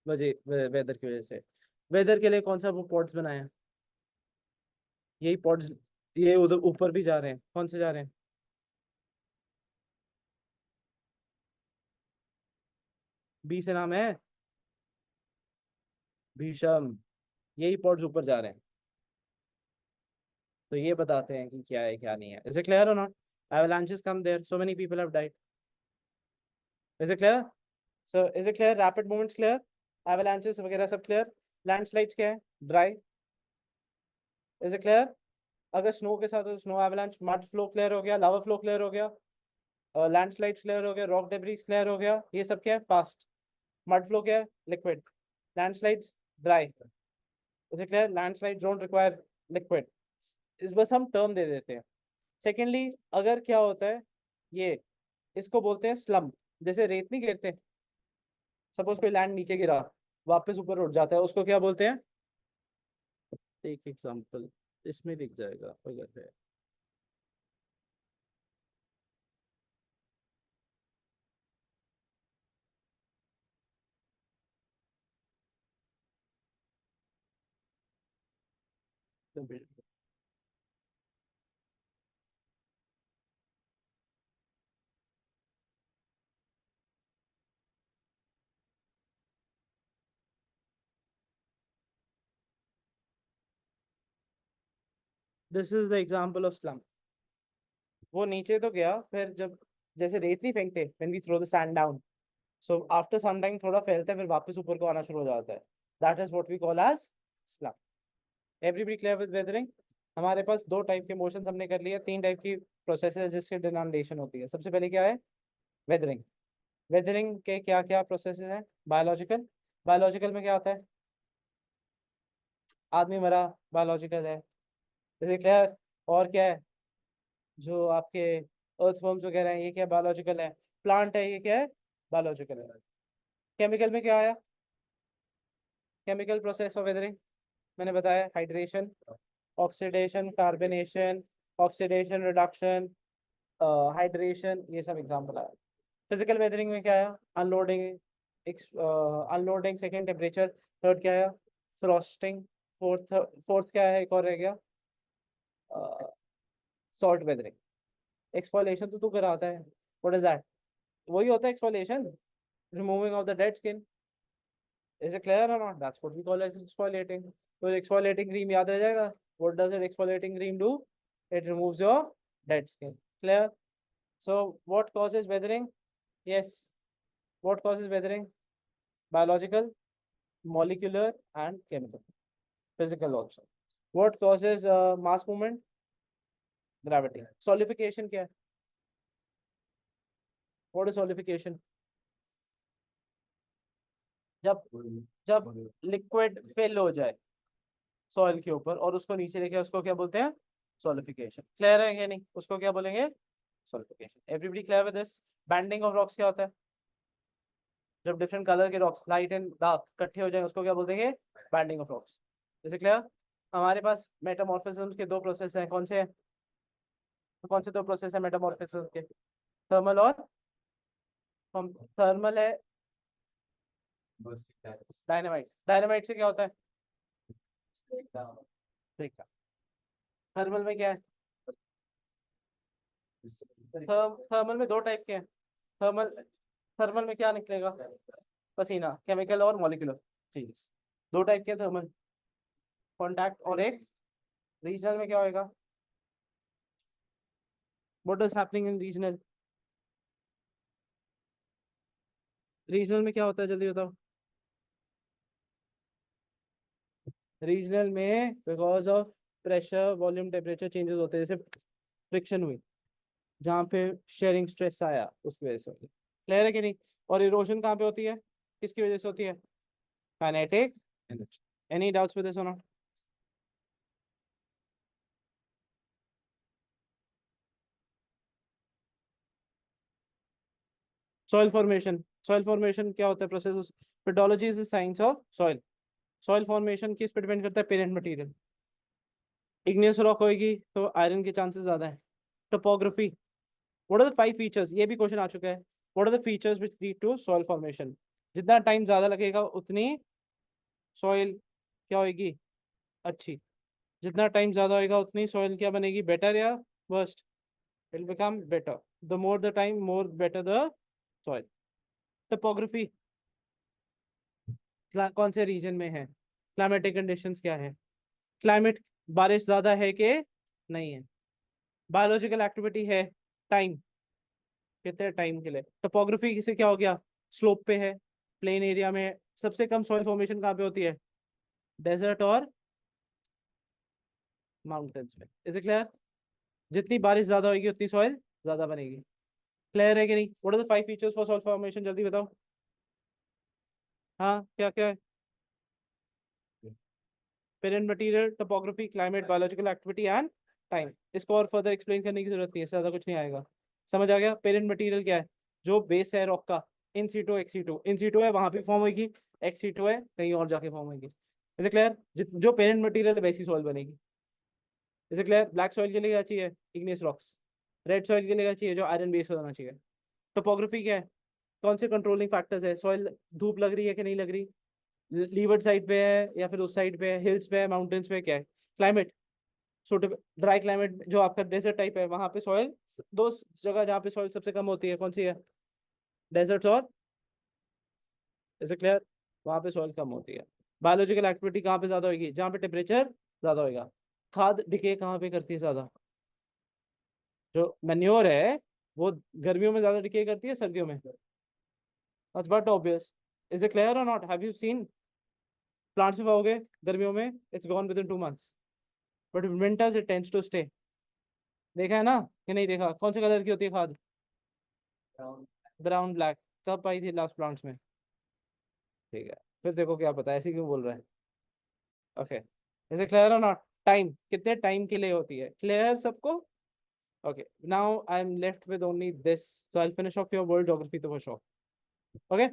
वजह, वेदर की वजह से। वेदर के लिए कौन सा वो पॉड्स बनाए हैं? यही पॉड्स, ये उधर ऊपर भी जा रहे हैं, कौन से जा रहे हैं? बी से नाम है भीषम। यही पॉड्स ऊपर जा रहे हैं, तो ये बताते हैं कि क्या है क्या नहीं है। इज इट क्लियर और not? Avalanches come there. So many people have died. Is it clear? So is it clear? Rapid movements clear? Avalanches वगैरह सब clear? Landslides क्या है? Dry. Is it clear? अगर स्नो के साथ snow avalanche, mud flow clear हो गया, lava flow clear हो गया, लैंडस्लाइड्स क्लियर हो गया, रॉक डेब्रीज क्लियर हो गया, ये सब क्या है? फास्ट. मड फ्लो क्या है? Liquid. Landslides dry. Is it clear? Landslide don't require liquid. इस बस हम टर्म दे देते हैं. सेकेंडली, अगर क्या होता है, ये इसको बोलते हैं स्लम्प. जैसे रेत नहीं गिरते, सपोज कोई लैंड नीचे गिरा, वापस ऊपर उठ जाता है, उसको क्या बोलते हैं? एक एग्जांपल इसमें दिख जाएगा अगर है. This is the example of slump. वो नीचे तो गया, फिर जब जैसे रेत नहीं फेंकते, when we throw the sand down, so after some time थोड़ा फैलता है, फिर वापस ऊपर को आना शुरू हो जाता है. That is what we call as slump. Everybody clear with weathering? हमारे पास दो टाइप के मोशंस हमने कर लिया, तीन टाइप की प्रोसेस है जिसकी डिनोमिनेशन होती है. सबसे पहले क्या है? वेदरिंग. वेदरिंग के क्या क्या प्रोसेसेस हैं? बायोलॉजिकल. बायोलॉजिकल में क्या आता है? आदमी मरा, बायोलॉजिकल है. Is clear? और क्या है? जो आपके अर्थवर्म्स वगैरह हैं, ये क्या बायोलॉजिकल है? प्लांट है, ये क्या है? बायोलॉजिकल है. केमिकल में क्या आया? केमिकल प्रोसेस ऑफ वेदरिंग मैंने बताया, hydration, oxidation, carbonation, oxidation reduction, hydration, ये सब एग्जांपल आया. फिजिकल वेदरिंग में क्या आया? Unloading, unloading, second temperature, third क्या आया? फ्रॉस्टिंग, फोर्थ, फोर्थ क्या है? एक और रह गया, सॉल्ट वेदरिंग. एक्सफोलिएशन तो तू कराता है, व्हाट इज दैट? वही होता है exfoliation, removing of the dead skin. Is it clear और not? That's what we call as exfoliating. तो एक्सफोलिएटिंग क्रीम याद रह जाएगा. What does it exfoliating cream do? It removes your dead skin. Clear? So what causes weathering? Yes, what causes weathering? Biological, molecular and chemical. Physical also. What causes mass movement? Gravity. Solidification क्या है? What is solidification? जब जब liquid fill हो जाए soil के ऊपर और उसको नीचे लेके, उसको क्या बोलते हैं? सॉलिडिफिकेशन. क्लियर है या नहीं? उसको क्या बोलेंगे? Solidification. Everybody clear with this? Banding of rocks क्या होता है? जब डिफरेंट कलर के रॉक्स, लाइट एंड डार्क, इकट्ठे हो जाए, उसको क्या बोल देंगे? Banding of rocks. Is it clear? हमारे पास मेटामॉर्फिज्म के दो प्रोसेस हैं. कौन से हैं? कौन से दो प्रोसेस है मेटामॉर्फिज्म के? थर्मल और थर्मल है डायनामाइट. डायनामाइट से क्या होता है? ठीक है. थर्मल में क्या है? थर्मल में दो टाइप के हैं. थर्मल, थर्मल में क्या निकलेगा? पसीना. केमिकल और मॉलिक्यूलर. ठीक है. दो टाइप के थर्मल, कॉन्टैक्ट और एक रीजनल. में क्या होएगा? What is happening in regional? Regional में क्या होता है, जल्दी बताओ. रीजनल में because of pressure, volume, temperature changes होते हैं. जैसे फ्रिक्शन हुई, जहाँ पे शेयरिंग स्ट्रेस आया, उसकी वजह से होती है. क्लियर है कि नहीं? और इरोशन कहाँ पे होती है? किसकी वजह से होती है? Kinetic energy. Any doubts with this और not? Soil formation. Soil formation क्या होता है? Process. Pedology is the science of soil. Soil formation किस पे डिपेंड करता है? Parent material. इग्नियस रॉक होगी तो आयरन के चांसेस ज्यादा है. Topography. What are the 5 features? ये भी क्वेश्चन आ चुका है. What are the features which lead to soil formation? जितना टाइम ज्यादा लगेगा उतनी सॉइल क्या होगी? अच्छी. जितना टाइम ज्यादा होगा उतनी सॉइल क्या बनेगी? बेटर या worst? It will become better. The more the time, more better the soil. Topography कौन से रीजन में है? क्लाइमेटिक कंडीशंस क्या है? क्लाइमेट, बारिश ज्यादा है कि नहीं है? बायोलॉजिकल एक्टिविटी है, टाइम, कितने टाइम के लिए। टोपोग्राफी से क्या हो गया, स्लोप पे है, प्लेन एरिया में। सबसे कम सॉइल फॉर्मेशन कहाँ पे होती है, डेजर्ट और माउंटेन्स में। Is it clear? जितनी बारिश ज्यादा होगी उतनी सॉइल ज्यादा बनेगी। क्लियर है कि नहीं? What are the 5 features for soil formation, जल्दी बताओ। हाँ क्या क्या है? Parent material, topography, climate, biological activity and time. इसको और फर्दर एक्सप्लेन करने की जरूरत नहीं है, इससे ज्यादा कुछ नहीं आएगा। समझ आ गया? पेरेंट मटेरियल क्या है, जो बेस है रॉक का, in situ ex situ. In situ है वहां पे फॉर्म होगी, एक्स सीटू है कहीं और जाके फॉर्म होगी। Is clear? जो पेरेंट मटेरियल है वैसी सॉइल बनेगी। Is clear? ब्लैक सॉइल के लिए क्या चाहिए, इग्नियस रॉक्स। रेड सॉइल के लिए क्या चाहिए, जो आयरन बेस होना चाहिए। टोपोग्राफी क्या है, कौन से कंट्रोलिंग फैक्टर्स है, सॉइल धूप लग रही है कि नहीं लग रही, लीवर्ड साइड पे है या फिर उस साइड पे है, हिल्स पे है, माउंटेन्स पे है, क्या है। क्लाइमेट, सुटेबल ड्राई क्लाइमेट, जो आपका डेजर्ट टाइप है वहां पे सॉइल, दो जगह जहाँ पे सॉइल सबसे कम होती है कौन सी है, डेजर्ट्स और, इसे क्लियर, वहां पे सॉइल कम होती है। बायोलॉजिकल एक्टिविटी कहाँ पे ज्यादा होगी, जहाँ पे टेम्परेचर ज्यादा होगा। खाद डिके कहाँ पे करती है ज्यादा, जो मैन्योर है वो गर्मियों में ज्यादा डिके करती है सर्दियों में, that's but obvious. Is it clear और not? Have you seen plants में पाओगे गर्मियों में it's gone with in 2 months, but winters it tends to stay. देखा है ना कि नहीं देखा? कौन से कलर की होती है खाद, ब्राउन ब्लैक। कब पाई थी लास्ट प्लांट्स में? ठीक है, फिर देखो क्या पता ऐसे क्यों बोल रहे हैं। ओके, इसे क्लियर और नॉट? टाइम कितने टाइम के लिए होती है, क्लियर सबको? Okay, now I am left with only this, so I will finish off your world geography तो फॉर श्योर। ओके